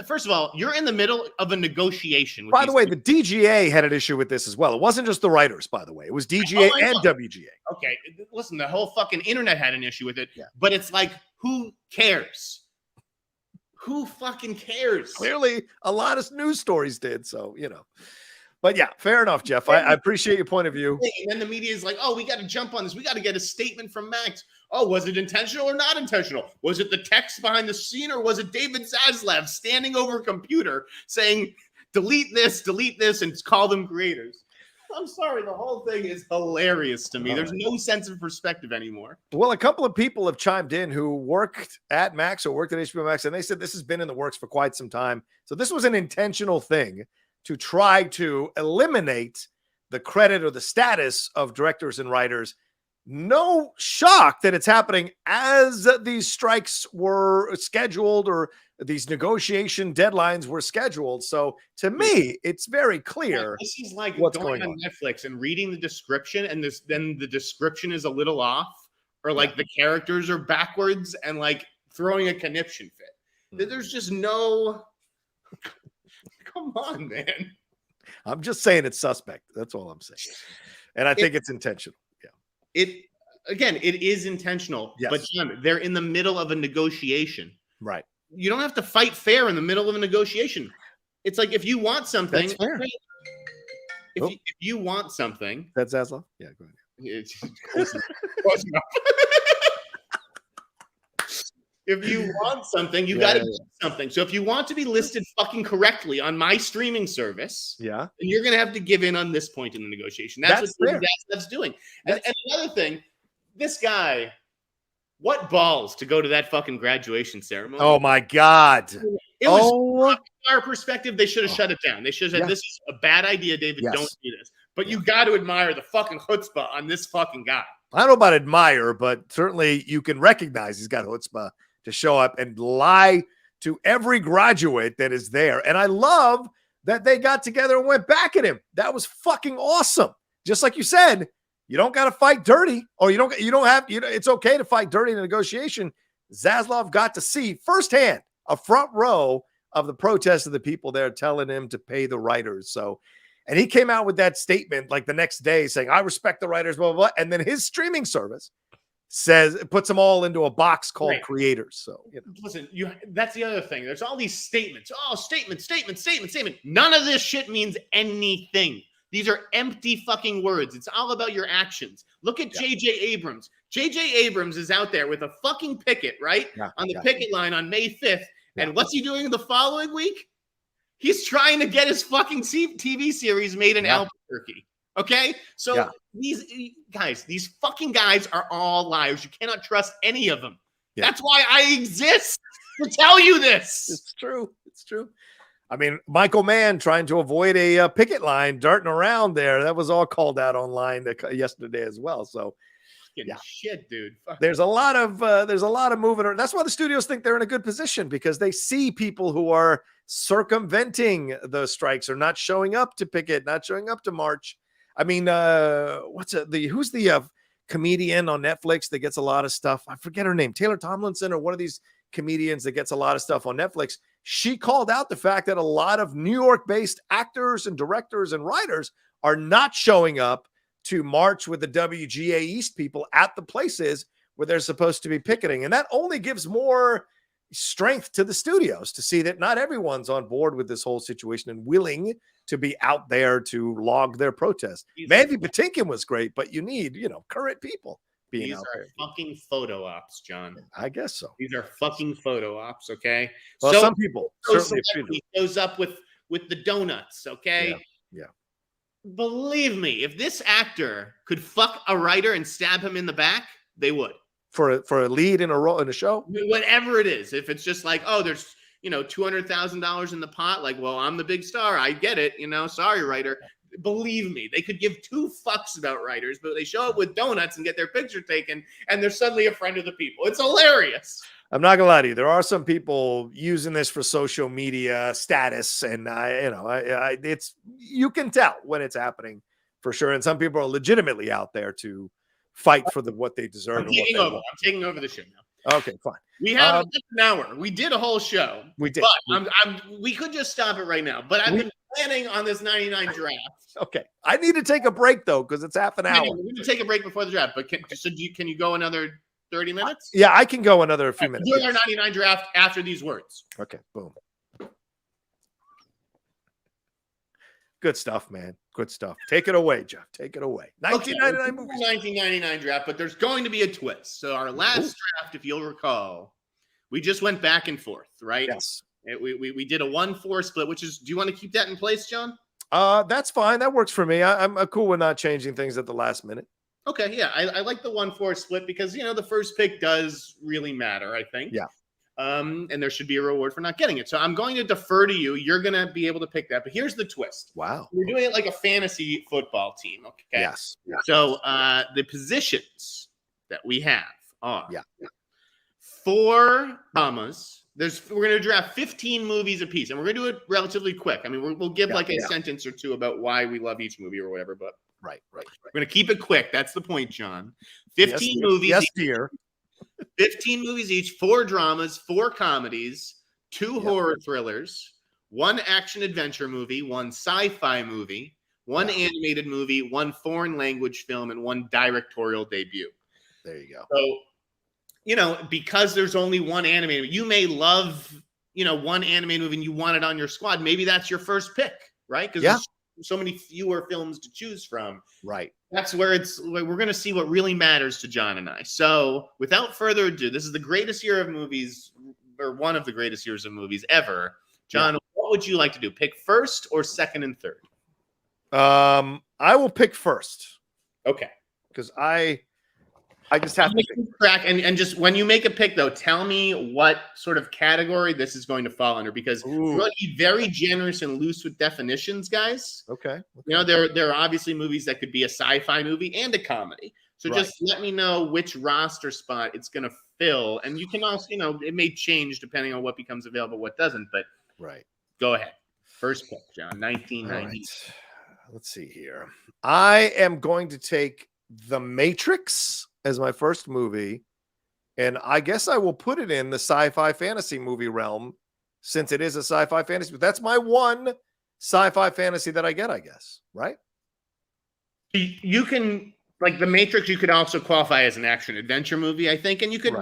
first of all, you're in the middle of a negotiation. By the way, the DGA had an issue with this as well. It wasn't just the writers, by the way. It was DGA and WGA. Okay, listen, the whole fucking internet had an issue with it, but it's like, who cares? Who fucking cares? Clearly, a lot of news stories did, so, you know. But yeah, fair enough, Jeff. I appreciate your point of view. And then the media is like, oh, we got to jump on this. We got to get a statement from Max. Oh, was it intentional or not intentional? Was it the text behind the scene or was it David Zaslav standing over a computer saying, delete this, and call them creators? I'm sorry, the whole thing is hilarious to me. There's no sense of perspective anymore. Well, a couple of people have chimed in who worked at Max or worked at HBO Max, and they said this has been in the works for quite some time. So this was an intentional thing to try to eliminate the credit or the status of directors and writers. No shock that it's happening as these strikes were scheduled or these negotiation deadlines were scheduled. So to me, it's very clear. This is like what's going on Netflix and reading the description, and then the description is a little off, or like the characters are backwards, and like throwing a conniption fit. There's just no. Come on, man. I'm just saying it's suspect. That's all I'm saying. And I think it's intentional. Yeah. It is intentional. Yes. But John, they're in the middle of a negotiation. Right. You don't have to fight fair in the middle of a negotiation. It's like if you want something, if you want something, that's Zaslav. Yeah, go ahead. It's close enough. If you want something, you got to get something. So if you want to be listed fucking correctly on my streaming service, then you're going to have to give in on this point in the negotiation. That's what that's doing. And another thing, this guy, what balls to go to that fucking graduation ceremony. Oh, my God. It was, from our perspective, they should have shut it down. They should have said, this is a bad idea, David. Don't do this. But you got to admire the fucking chutzpah on this fucking guy. I don't know about admire, but certainly you can recognize he's got chutzpah to show up and lie to every graduate that is there. And I love that they got together and went back at him. That was fucking awesome. Just like you said, you don't got to fight dirty, or you don't have, it's okay to fight dirty in a negotiation. Zaslav got to see firsthand a front row of the protest of the people there telling him to pay the writers. So, and he came out with that statement like the next day saying, I respect the writers, blah, blah, blah. And then his streaming service puts them all into a box called creators. So, listen, that's the other thing. There's all these statements. Oh, statement. None of this shit means anything. These are empty fucking words. It's all about your actions. Look at J.J. Abrams. J.J. Abrams is out there with a fucking picket, right? On the picket line on May 5th. And what's he doing the following week? He's trying to get his fucking TV series made in Albuquerque. Okay? So these fucking guys are all liars. You cannot trust any of them. That's why I exist, to tell you this. It's true. It's true. I mean, Michael Mann trying to avoid a picket line, darting around there. That was all called out online yesterday as well. So, shit, dude. Fuck. There's a lot of moving around. That's why the studios think they're in a good position, because they see people who are circumventing the strikes or not showing up to picket, not showing up to march. I mean, who's the comedian on Netflix that gets a lot of stuff? I forget her name. Taylor Tomlinson, or one of these comedians that gets a lot of stuff on Netflix. She called out the fact that a lot of New York-based actors and directors and writers are not showing up to march with the WGA East people at the places where they're supposed to be picketing. And that only gives more strength to the studios to see that not everyone's on board with this whole situation and willing to be out there to log their protest. Mandy Patinkin was great, but you need, current people being out there. These are fucking photo ops, John. I guess so. These are fucking photo ops, okay? Well, some people certainly goes up with the donuts, okay? Yeah. Believe me, if this actor could fuck a writer and stab him in the back, they would. For a lead in a show? Whatever it is. If it's just like, oh, there's $200,000 in the pot, like, well, I'm the big star. I get it. Sorry, writer. Believe me, they could give two fucks about writers, but they show up with donuts and get their picture taken, and they're suddenly a friend of the people. It's hilarious. I'm not gonna lie to you. There are some people using this for social media status, and it's, you can tell when it's happening for sure. And some people are legitimately out there to fight for what they deserve. I'm taking over the show now. Okay, fine. We have an hour. We did a whole show. We did. But we could just stop it right now. But I've been planning on this 99 draft. Okay. I need to take a break, though, because it's half an hour. We're going to take a break before the draft. But can you go another 30 minutes? Yeah, I can go another few minutes. Do our 99 draft after these words. Okay, boom. Good stuff, man. Good stuff. Take it away, Jeff. Take it away. 1999 movies. 1999 draft, but there's going to be a twist. So our last draft, if you'll recall, we just went back and forth, right? Yes. We did a 1-4 split, which is, do you want to keep that in place, John? That's fine. That works for me. I'm cool with not changing things at the last minute. Okay, yeah. I like the 1-4 split because, the first pick does really matter, I think. Yeah. And there should be a reward for not getting it. So I'm going to defer to you. You're going to be able to pick that. But here's the twist. Wow. We're doing it like a fantasy football team, okay? Yes. So the positions that we have are 4 commas. We're going to draft 15 movies apiece, and we're going to do it relatively quick. I mean, we'll give a sentence or two about why we love each movie or whatever, but right. We're going to keep it quick. That's the point, John. 15 movies. Yes, dear. 15 movies each, 4 dramas, 4 comedies, 2 horror thrillers, 1 action adventure movie, 1 sci-fi movie, 1 animated movie, 1 foreign language film, and 1 directorial debut. There you go. So, because there's only 1 animated, you may love, 1 animated movie and you want it on your squad. Maybe that's your first pick, right? Because so many fewer films to choose from. Right. That's where we're going to see what really matters to John and I. So without further ado, this is the greatest year of movies, or one of the greatest years of movies ever. John, what would you like to do? Pick first or second and third? I will pick first. Okay. Because I just have to pick. Track and just when you make a pick, though, tell me what sort of category this is going to fall under, because we're going to be very generous and loose with definitions, guys. Okay. You know, there are obviously movies that could be a sci-fi movie and a comedy. So just let me know which roster spot it's going to fill. And you can also, you know, it may change depending on what becomes available, what doesn't. But go ahead. First pick, John, 1990. Right. Let's see here. I am going to take The Matrix as my first movie, and I guess I will put it in the sci-fi fantasy movie realm, since it is a sci-fi fantasy. But that's my one sci-fi fantasy that I get, I guess, right? You can, like, The Matrix, you could also qualify as an action adventure movie, I think, and you could.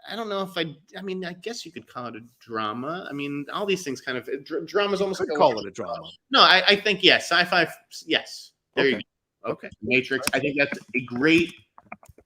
I don't know if I mean, I guess you could call it a drama. I mean, all these things kind of drama is almost like call it a drama. No, I think yes, sci-fi. Yes, there you go. Okay, Matrix. I think that's a great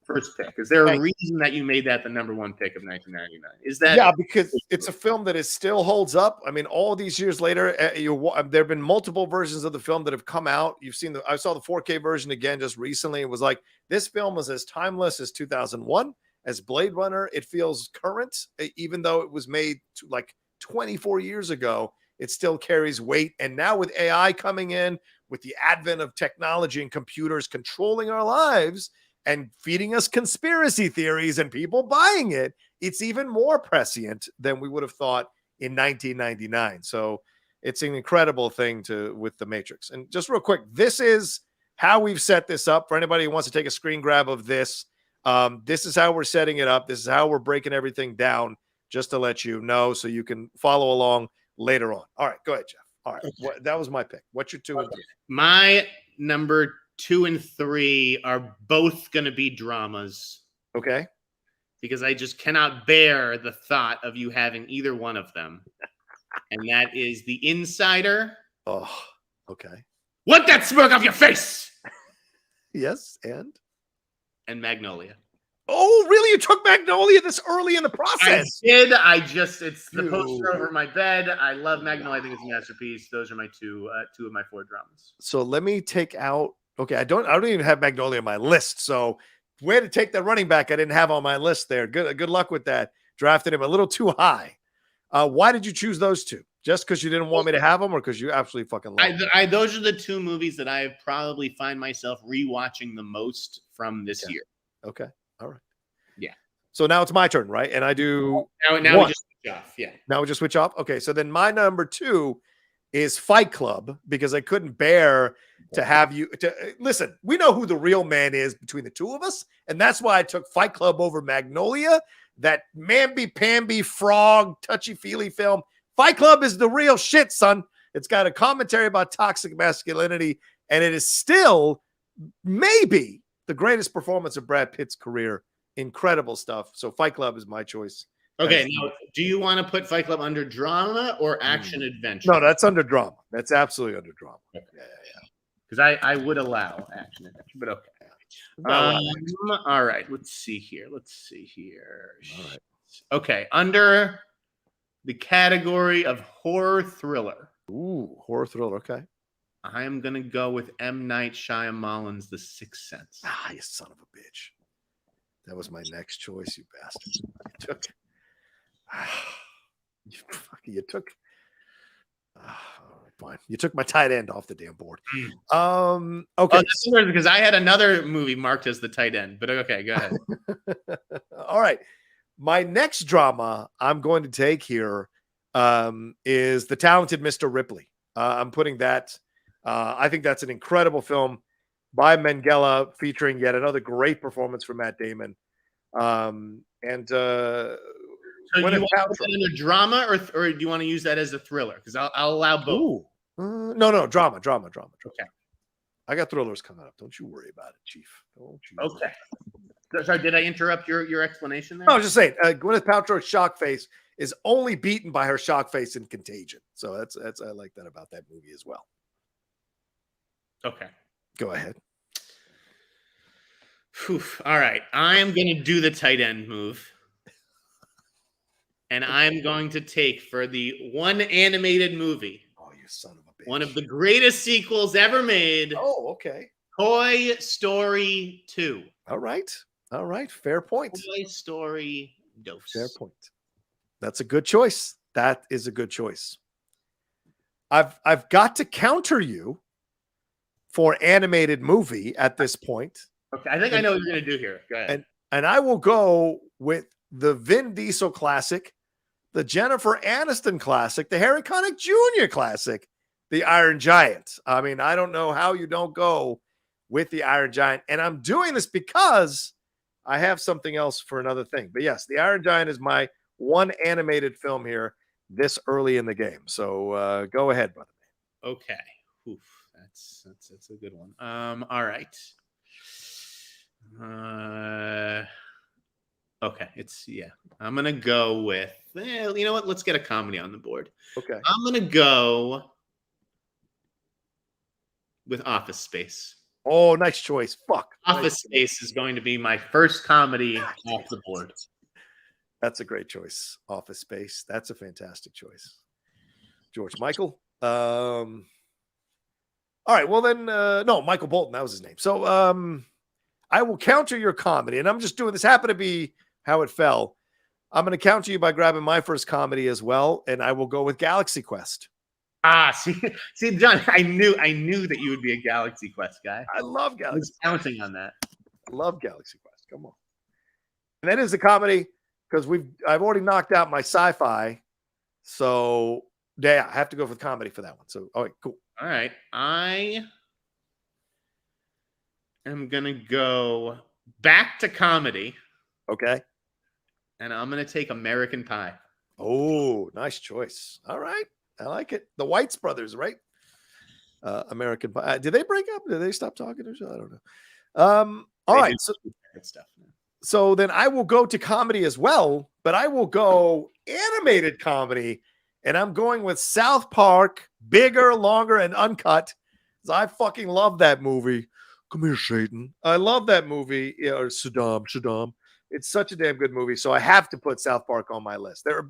first pick. Is there a reason that you made that the number one pick of 1999? Is that because it's a film that still holds up. I mean, all these years later, there have been multiple versions of the film that have come out. You've seen I saw the 4K version again just recently. It was like, this film was as timeless as 2001, as Blade Runner. It feels current, even though it was made like 24 years ago. It still carries weight. And now with AI coming in, with the advent of technology and computers controlling our lives and feeding us conspiracy theories and people buying it, it's even more prescient than we would have thought in 1999. So it's an incredible thing with The Matrix. And just real quick, this is how we've set this up for anybody who wants to take a screen grab of this. This is how we're setting it up. This is how we're breaking everything down, just to let you know, so you can follow along later on. All right, go ahead, Jeff. All right, that was my pick. What's your 2 and 3? My number 2 and 3 are both going to be dramas. Okay. Because I just cannot bear the thought of you having either one of them. And that is The Insider. Oh, okay. Wipe that smirk off your face! Yes, and Magnolia. Oh, really? You took Magnolia this early in the process? I did. It's the poster over my bed. I love Magnolia. I think it's a masterpiece. Those are my two of my 4 dramas. So let me take out. Okay, I don't even have Magnolia on my list. So way to take that running back I didn't have on my list there. Good luck with that. Drafted him a little too high. Why did you choose those two? Just because you didn't want me to have them, or because you absolutely fucking love them? Those are the 2 movies that I probably find myself rewatching the most from this year. Okay. All right. Yeah. So now it's my turn, right? And I do. Now we just switch off. Yeah. Now we just switch off. Okay. So then my number 2 is Fight Club, because I couldn't bear to have you listen. We know who the real man is between the two of us, and that's why I took Fight Club over Magnolia. That mamby-pamby frog touchy-feely film. Fight Club is the real shit, son. It's got a commentary about toxic masculinity, and it is still maybe the greatest performance of Brad Pitt's career. Incredible stuff. So Fight Club is my choice. Okay, now, do you want to put Fight Club under drama or action adventure? No, that's under drama. That's absolutely under drama. Okay. Yeah. Because I would allow action adventure, but okay. All right, let's see here. All right. Okay, under the category of horror thriller. Ooh, horror thriller. Okay. I am going to go with M. Night Shyamalan's The Sixth Sense. Ah, you son of a bitch. That was my next choice, you bastard. Fine. You took my tight end off the damn board. Okay. Because I had another movie marked as the tight end, but okay, go ahead. All right. My next drama I'm going to take here is The Talented Mr. Ripley. I'm putting that. I think that's an incredible film by Mengele, featuring yet another great performance from Matt Damon. So you want to put that in a drama, or do you want to use that as a thriller? Because I'll allow both. No, drama. Okay. I got thrillers coming up. Don't you worry about it, Chief. Don't you? Okay. Sorry, did I interrupt your explanation there? No, I was just saying, Gwyneth Paltrow's shock face is only beaten by her shock face in Contagion. So that's I like that about that movie as well. Okay. Go ahead. Whew. All right. I'm going to do the tight end move. And I'm going to take for the one animated movie. Oh, you son of a bitch. One of the greatest sequels ever made. Oh, okay. Toy Story 2. All right. All right. Fair point. Toy Story Dose. Fair point. That's a good choice. That is a good choice. I've got to counter you for animated movie at this point. Okay, I think I know what you're going to do here. Go ahead. And I will go with the Vin Diesel classic, the Jennifer Aniston classic, the Harry Connick Jr. classic, the Iron Giant. I mean, I don't know how you don't go with the Iron Giant. And I'm doing this because I have something else for another thing. But yes, the Iron Giant is my one animated film here this early in the game. So go ahead, brother. Okay. Oof, that's a good one. All right. Okay. I'm gonna go with. You know what? Let's get a comedy on the board. Okay. I'm gonna go with Office Space. Oh, nice choice. Fuck. Office Space is going to be my first comedy off the board. That's a great choice. Office Space. That's a fantastic choice. George Michael. All right. Well, then, no, Michael Bolton. That was his name. So I will counter your comedy. And I'm just doing this. Happened to be how it fell. I'm going to counter you by grabbing my first comedy as well. And I will go with Galaxy Quest. See, John, I knew that you would be a Galaxy Quest guy. I love Galaxy Quest. Counting on that. I love Galaxy Quest. Come on. And that is a comedy because I've already knocked out my sci-fi. So yeah, I have to go for comedy for that one. So all right, cool. All right. I am gonna go back to comedy. Okay. And I'm gonna take American Pie. Oh, nice choice. All right. I like it. The Whites brothers, right? American Pie. Did they break up? Did they stop talking or something? I don't know. All right. So then I will go to comedy as well, but I will go animated comedy, and I'm going with South Park, bigger, longer, and uncut. I fucking love that movie. Come here, Satan. I love that movie. Or Saddam. It's such a damn good movie. So I have to put South Park on my list. There are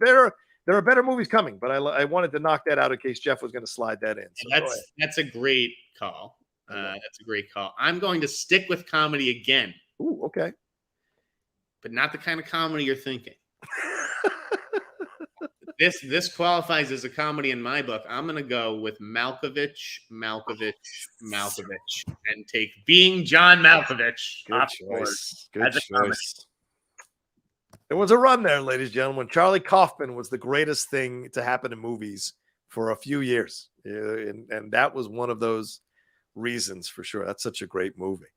better movies coming, but I wanted to knock that out in case Jeff was going to slide that in. So that's a great call. That's a great call. I'm going to stick with comedy again. Ooh, okay. But not the kind of comedy you're thinking. This qualifies as a comedy in my book. I'm going to go with Malkovich, and take Being John Malkovich. Good choice. Good choice. There was a run there, ladies and gentlemen. Charlie Kaufman was the greatest thing to happen in movies for a few years. And that was one of those reasons for sure. That's such a great movie.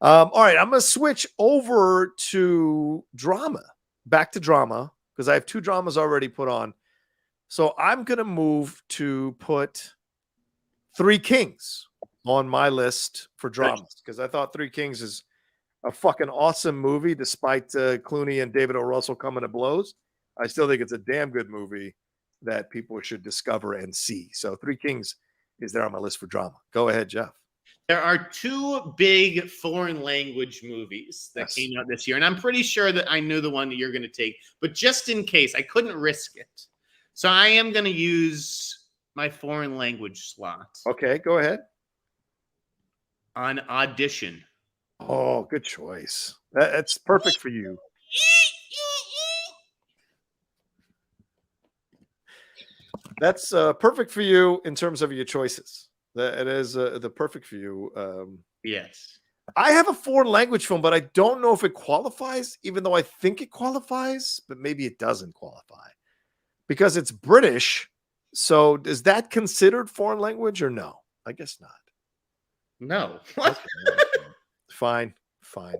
All right, I'm going to switch over to drama, back to drama, because I have two dramas already put on. So I'm going to move to put Three Kings on my list for dramas, because I thought Three Kings is a fucking awesome movie, despite Clooney and David O. Russell coming to blows. I still think it's a damn good movie that people should discover and see. So Three Kings is there on my list for drama. Go ahead, Jeff. There are two big foreign language movies that came out this year, and I'm pretty sure that I knew the one that you're going to take, but just in case, I couldn't risk it. So I am going to use my foreign language slot. Okay, go ahead. On Audition. Oh, good choice. That's perfect for you. That's perfect for you in terms of your choices. It is the perfect for you. Yes. I have a foreign language film, but I don't know if it qualifies, even though I think it qualifies, but maybe it doesn't qualify because it's British. So is that considered foreign language or no? I guess not. No. Okay. Fine. Fine.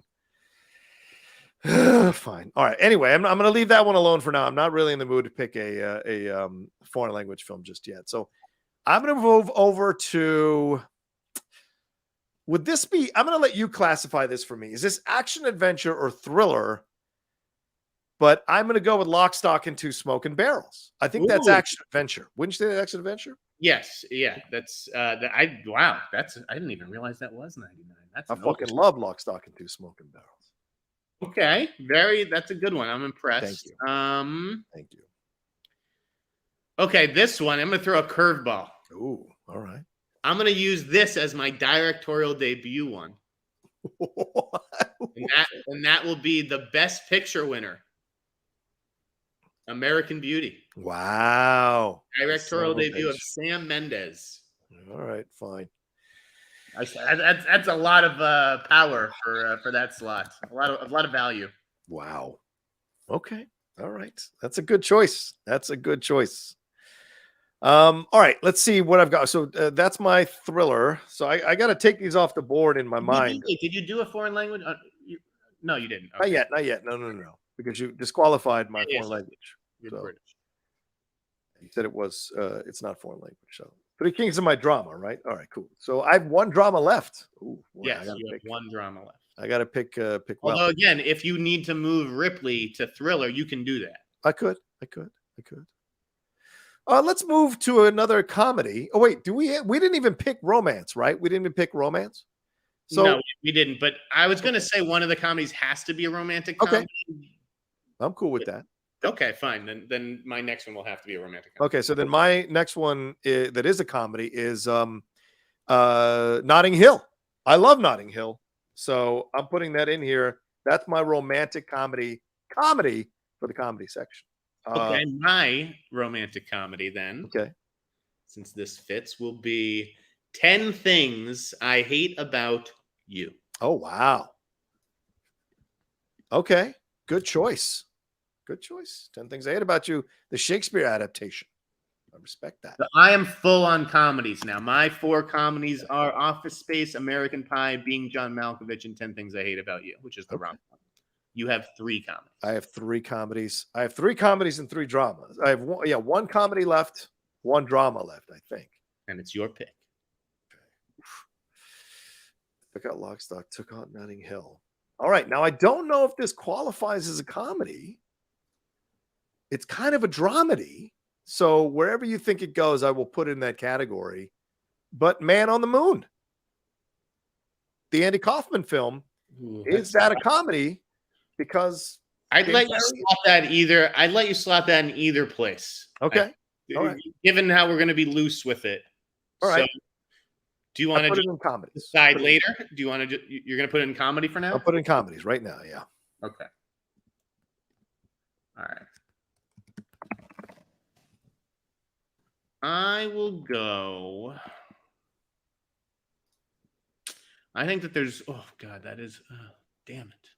All right. Anyway, I'm going to leave that one alone for now. I'm not really in the mood to pick a foreign language film just yet. So I'm going to move over to, I'm going to let you classify this for me. Is this action, adventure, or thriller? But I'm going to go with Lock, Stock, and Two Smoking Barrels. I think that's action, adventure. Wouldn't you say that's action, adventure? Yes, yeah, that's wow, I didn't even realize that was 99. That's I fucking love Lock, Stock, and Two Smoking Barrels. okay. That's a good one. I'm impressed. Thank you. Thank you. Okay, this one I'm gonna throw a curveball. Ooh, all right. I'm gonna use this as my directorial debut one. and that will be the Best Picture winner. American Beauty. Wow. Directorial debut of Sam Mendes. All right, fine. That's a lot of power for that slot. A lot of value. Wow. Okay. All right. That's a good choice. All right. Let's see what I've got. So that's my thriller. So I got to take these off the board in my mind. Did you do a foreign language? No, you didn't. Okay. Not yet. No. Because you disqualified my foreign language. You're so. British. You said it was. It's not foreign language. So Three Kings of my drama, right? All right, cool. So I have one drama left. Ooh, boy, yes, you have one drama left. I got to pick. Although again, if you need to move Ripley to thriller, you can do that. I could. Let's move to another comedy. Oh wait, we didn't even pick romance, right? We didn't even pick romance. So no, we didn't. But I was going to say one of the comedies has to be a romantic comedy. Okay, I'm cool with that. Okay, fine. Then my next one will have to be a romantic comedy. Okay, so then my next one that is a comedy is Notting Hill. I love Notting Hill, so I'm putting that in here. That's my romantic comedy for the comedy section. Okay, my romantic comedy then. Okay. Since this fits, will be 10 Things I Hate About You. Oh, wow. Okay, good choice. 10 Things I Hate About You, the Shakespeare adaptation. I respect that. So I am full on comedies now. My 4 comedies are Office Space, American Pie, Being John Malkovich, and 10 Things I Hate About You, which is the rom-com. You have 3 comedies. I have 3 comedies. I have 3 comedies and 3 dramas. I have one comedy left, 1 drama left, I think. And it's your pick. Took out Lock, Stock, took out Notting Hill. All right. Now, I don't know if this qualifies as a comedy. It's kind of a dramedy. So wherever you think it goes, I will put it in that category. But Man on the Moon, the Andy Kaufman film, is that a comedy? Because I'd let you slot that in either place. Okay. All right. Given how we're going to be loose with it. All right. Do you want to put it in comedies? Decide later? Do you want to? You're going to put it in comedy for now? I'll put it in comedies right now. Yeah. Okay. All right. I will go. I think that there's. Oh God, that is. Damn it.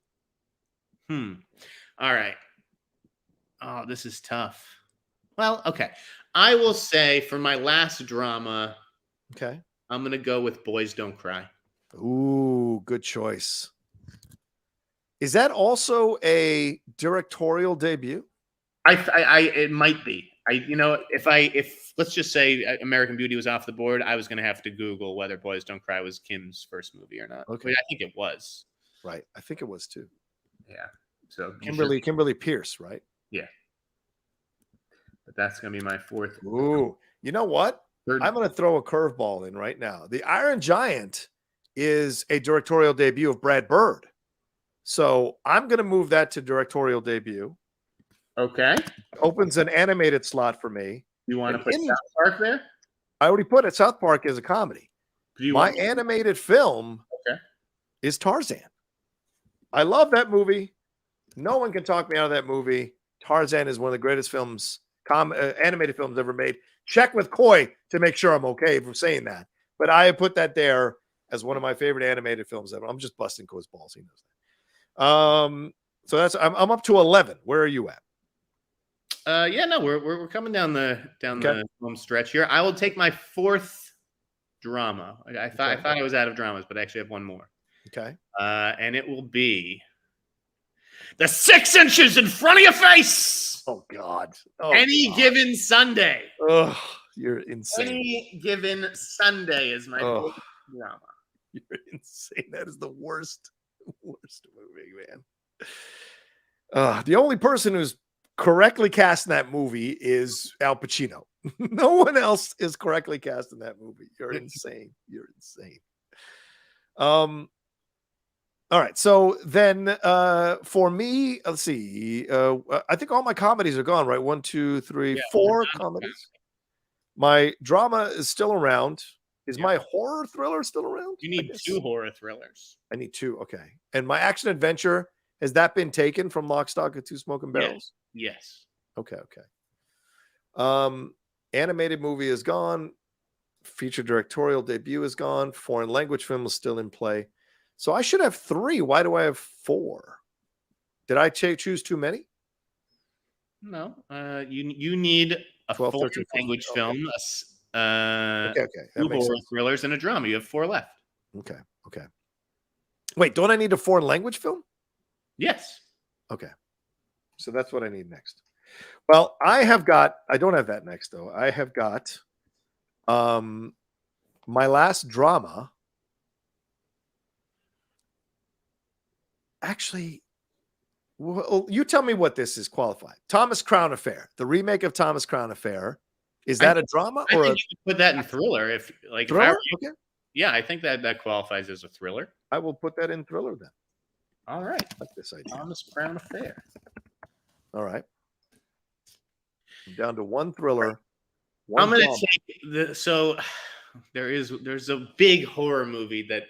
All right. Oh, this is tough. Well, okay. I will say for my last drama. Okay. I'm gonna go with Boys Don't Cry. Ooh, good choice. Is that also a directorial debut? It might be. If let's just say American Beauty was off the board, I was gonna have to Google whether Boys Don't Cry was Kim's first movie or not. Okay. I think it was. Right. I think it was too. Yeah. So Kimberly Pierce, right? Yeah. But that's gonna be my 4th. Ooh, you know what? I'm going to throw a curveball in right now. The Iron Giant is a directorial debut of Brad Bird. So I'm going to move that to directorial debut. Okay. Opens an animated slot for me. You want to put South Park there? I already put it. South Park as a comedy. My animated film is Tarzan. I love that movie. No one can talk me out of that movie. Tarzan is one of the greatest films, animated films ever made. Check with Coy to make sure I'm okay for saying that. But I put that there as one of my favorite animated films ever. I'm just busting Coy's balls. He knows that. So that's I'm up to 11. Where are you at? We're coming down the home stretch here. I will take my 4th drama. I thought I was out of dramas, but I actually have one more. Okay. And it will be The 6 Inches in Front of Your Face. Oh God. Any Given Sunday. Oh, you're insane. Any Given Sunday is my drama. You're insane. That is the worst movie, man. The only person who's correctly cast in that movie is Al Pacino. No one else is correctly cast in that movie. You're insane. You're insane. All right. So then for me, let's see. I think all my comedies are gone, right? 1, 2, 3, 4 comedies. My drama is still around. Is my horror thriller still around? You need 2 horror thrillers. I need 2. Okay. And my action adventure, has that been taken from Lock, Stock, and Two Smoking Barrels? Yes. Okay. Animated movie is gone. Feature directorial debut is gone. Foreign language film is still in play. So I should have 3. Why do I have 4? Did I choose too many? No. You need a 12, foreign 13, language film, okay. 2 horror thrillers, and a drama. You have 4 left. Okay. Wait, don't I need a foreign language film? Yes. Okay. So that's what I need next. Well, I don't have that next though. I have got my last drama. Actually, well, you tell me what this is qualified. Thomas Crown Affair, the remake of Thomas Crown Affair. Is that a drama or I think you could put that in thriller if thriller? Okay. Yeah, I think that qualifies as a thriller. I will put that in thriller then. All right. I like this idea. Thomas Crown Affair. All right. I'm down to 1 thriller. I'm going to take there's a big horror movie that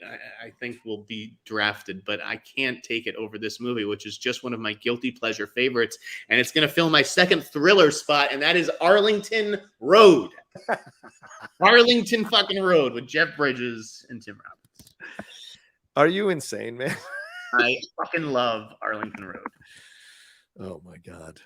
I think will be drafted, but I can't take it over this movie, which is just one of my guilty pleasure favorites, and it's going to fill my second thriller spot, and that is Arlington Road. Arlington fucking Road with Jeff Bridges and Tim Robbins. Are you insane, man? I fucking love Arlington Road. Oh my God.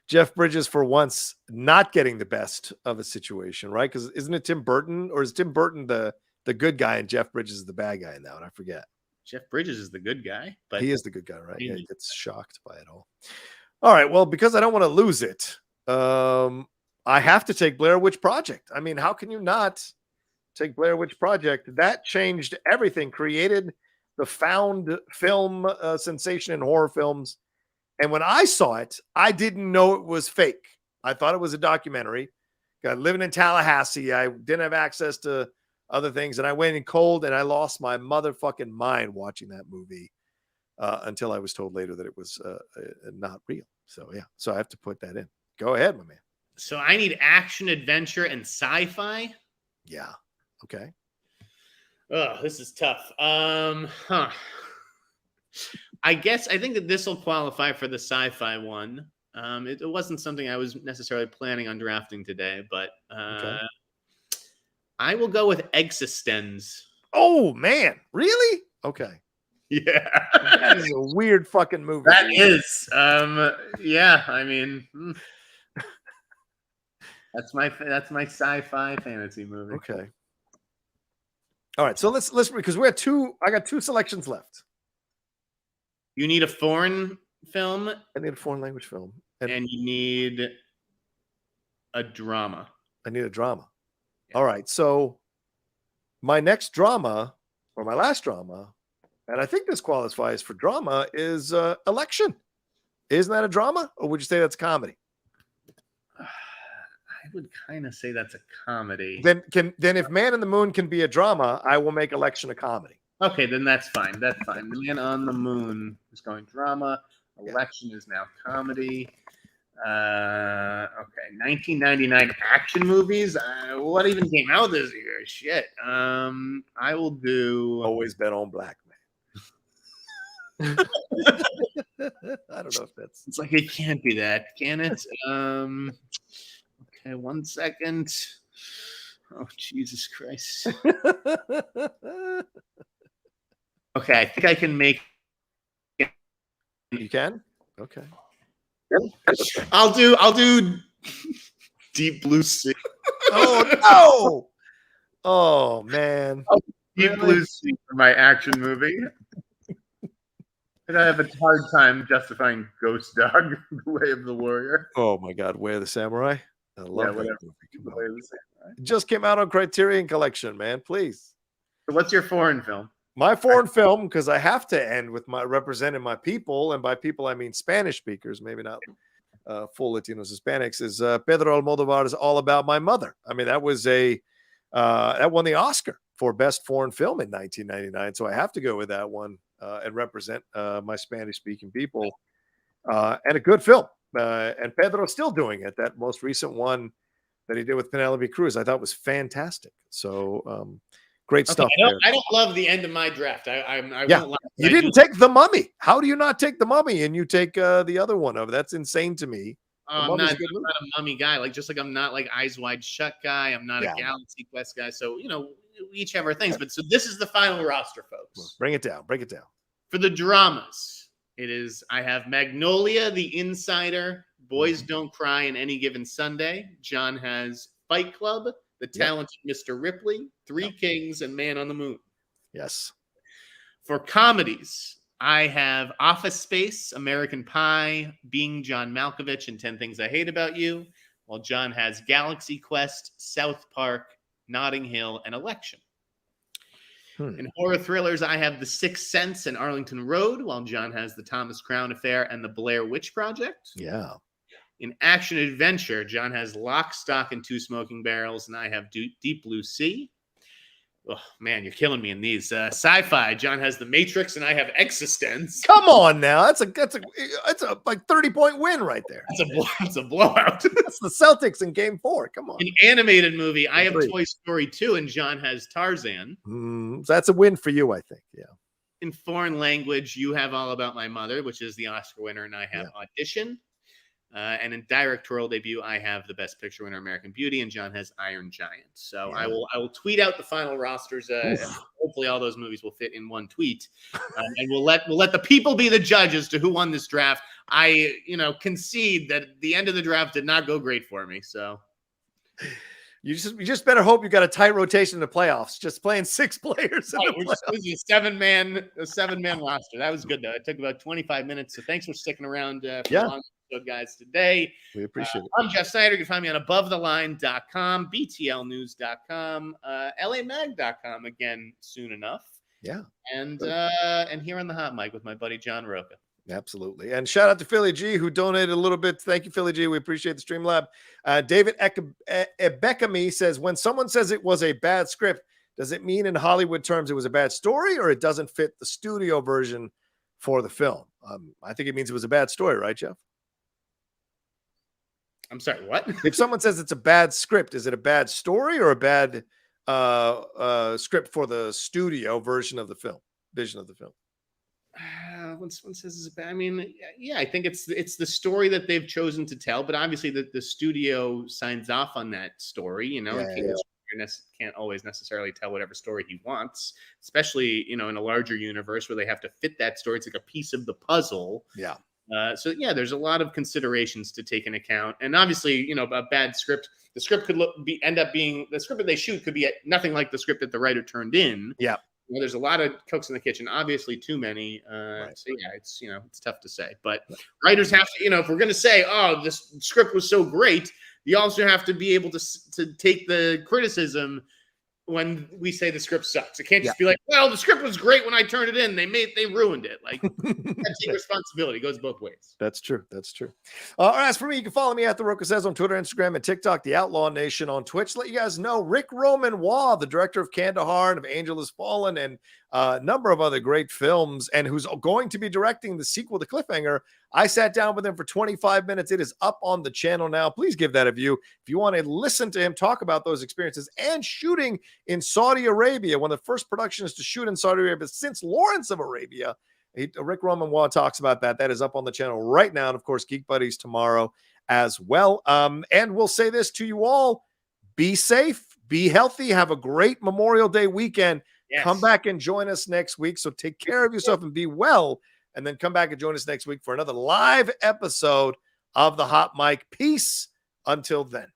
Jeff Bridges for once not getting the best of a situation, right? Because isn't it Tim Burton, or is Tim Burton the good guy and Jeff Bridges is the bad guy now? And I forget. Jeff Bridges is the good guy, but he is the good guy, right? Yeah, he gets shocked by it all. All right. Well, because I don't want to lose it, I have to take Blair Witch Project. I mean, how can you not take Blair Witch Project? That changed everything, created the found film sensation in horror films. And when I saw it, I didn't know it was fake. I thought it was a documentary. Living in Tallahassee, I didn't have access to other things, and I went in cold, and I lost my motherfucking mind watching that movie until I was told later that it was not real. So yeah, so I have to put that in. Go ahead, my man. So I need action, adventure, and sci-fi. Yeah. Okay. Oh, this is tough. I think that this will qualify for the sci-fi one. It wasn't something I was necessarily planning on drafting today, but okay. I will go with Existenz. Oh, man. Really? Okay. Yeah. That is a weird fucking movie. That is. Yeah, I mean, that's my sci-fi fantasy movie. Okay. All right. So let's because I got 2 selections left. You need a foreign film. I need a foreign language film. And you need a drama. I need a drama. Yeah. All right. So my next drama, or my last drama, and I think this qualifies for drama, is Election. Isn't that a drama? Or would you say that's comedy? I would kind of say that's a comedy. Then if Man in the Moon can be a drama, I will make Election a comedy. Okay, then that's fine. That's fine. The Man on the Moon is going drama. Election is now comedy. Okay, 1999 action movies. What even came out this year? Shit. I will do. Always Bet on Black Man. I don't know if that's. It's like it can't be that, can it? Okay, 1 second. Oh, Jesus Christ. Okay, I think I can make it. You can? Okay. I'll do Deep Blue Sea. Oh no! Oh man. Deep Blue Sea for my action movie. And I have a hard time justifying Ghost Dog, The Way of the Warrior. Oh my God, Way of the Samurai. I love that movie. The Way of the Samurai. It just came out on Criterion Collection, man. Please. So what's your foreign film? My foreign film, because I have to end with my representing my people, and by people I mean Spanish speakers, maybe not full Latinos, Hispanics, is Pedro Almodovar's All About My Mother. I mean, that was that won the Oscar for Best Foreign Film in 1999. So I have to go with that one and represent my Spanish-speaking people. And a good film. And Pedro's still doing it. That most recent one that he did with Penelope Cruz, I thought was fantastic. So great stuff. I don't love the end of my draft. You didn't take The Mummy. How do you not take The Mummy and you take the other one over? That's insane to me. I'm not a Mummy guy. Like, just like I'm not like Eyes Wide Shut guy. I'm not a Galaxy Quest guy. So, we each have our things. But so this is the final roster, folks. Bring it down. Break it down. For the dramas, I have Magnolia, The Insider, Boys Don't Cry, and Any Given Sunday. John has Fight Club, The Talented Mr. Ripley, Three Kings, and Man on the Moon. Yes. For comedies, I have Office Space, American Pie, Being John Malkovich, and 10 Things I Hate About You, while John has Galaxy Quest, South Park, Notting Hill, and Election. In horror thrillers, I have The Sixth Sense and Arlington Road, while John has The Thomas Crown Affair and The Blair Witch Project. Yeah. In action adventure, John has Lock, Stock, and Two Smoking Barrels, and I have Deep Blue Sea. Oh, man, you're killing me in these. Sci-fi, John has The Matrix, and I have Existence. Come on now. That's a like 30-point win right there. That's a blowout. That's the Celtics in Game 4. Come on. In animated movie, I have Toy Story 2, and John has Tarzan. So that's a win for you, I think. Yeah. In foreign language, you have All About My Mother, which is the Oscar winner, and I have Audition. And in directorial debut, I have the Best Picture winner, American Beauty, and John has Iron Giant. So I will tweet out the final rosters. Hopefully, all those movies will fit in one tweet, and we'll let the people be the judges to who won this draft. I concede that the end of the draft did not go great for me. So you just better hope you got a tight rotation in the playoffs. Just playing 6 players. This is a 7-man roster. That was good though. It took about 25 minutes. So thanks for sticking around. Guys, today we appreciate it. I'm Jeff Sneider. You can find me on AboveTheLine.com, BTLNews.com, LAMag.com again soon enough. And here on the hot mic with my buddy John Rocha. Absolutely. And shout out to Philly G, who donated a little bit. Thank you, Philly G. We appreciate the Streamlab. David Ebekami says, when someone says it was a bad script, does it mean in Hollywood terms it was a bad story, or it doesn't fit the studio version for the film? I think it means it was a bad story, right, Jeff? I'm sorry, what? If someone says it's a bad script, is it a bad story or a bad script for the studio vision of the film? When someone says it's a bad, I mean, I think it's the story that they've chosen to tell, but obviously the studio signs off on that story. Can't always necessarily tell whatever story he wants, especially in a larger universe where they have to fit that story. It's like a piece of the puzzle. There's a lot of considerations to take into account, and obviously, a bad script. The script could end up being the script that they shoot could be nothing like the script that the writer turned in. There's a lot of cooks in the kitchen. Obviously, too many. It's tough to say. But writers have to, if we're going to say, oh, this script was so great, you also have to be able to take the criticism when we say the script sucks. It can't just be like, well, the script was great when I turned it in. They ruined it. Like, that take responsibility. It goes both ways. That's true. As for me, you can follow me at The Rocha Says on Twitter, Instagram, and TikTok, The Outlaw Nation on Twitch. Let you guys know, Rick Roman Waugh, the director of Kandahar and of Angel Has Fallen, and a number of other great films, and who's going to be directing the sequel to Cliffhanger. I sat down with him for 25 minutes. It is up on the channel now. Please give that a view. If you want to listen to him talk about those experiences and shooting in Saudi Arabia, one of the first productions to shoot in Saudi Arabia since Lawrence of Arabia, Rick Roman Waugh talks about that. That is up on the channel right now. And of course, Geek Buddies tomorrow as well. And we'll say this to you all. Be safe, be healthy, have a great Memorial Day weekend. Yes. Come back and join us next week. So take care of yourself and be well. And then come back and join us next week for another live episode of The Hot Mic. Peace until then.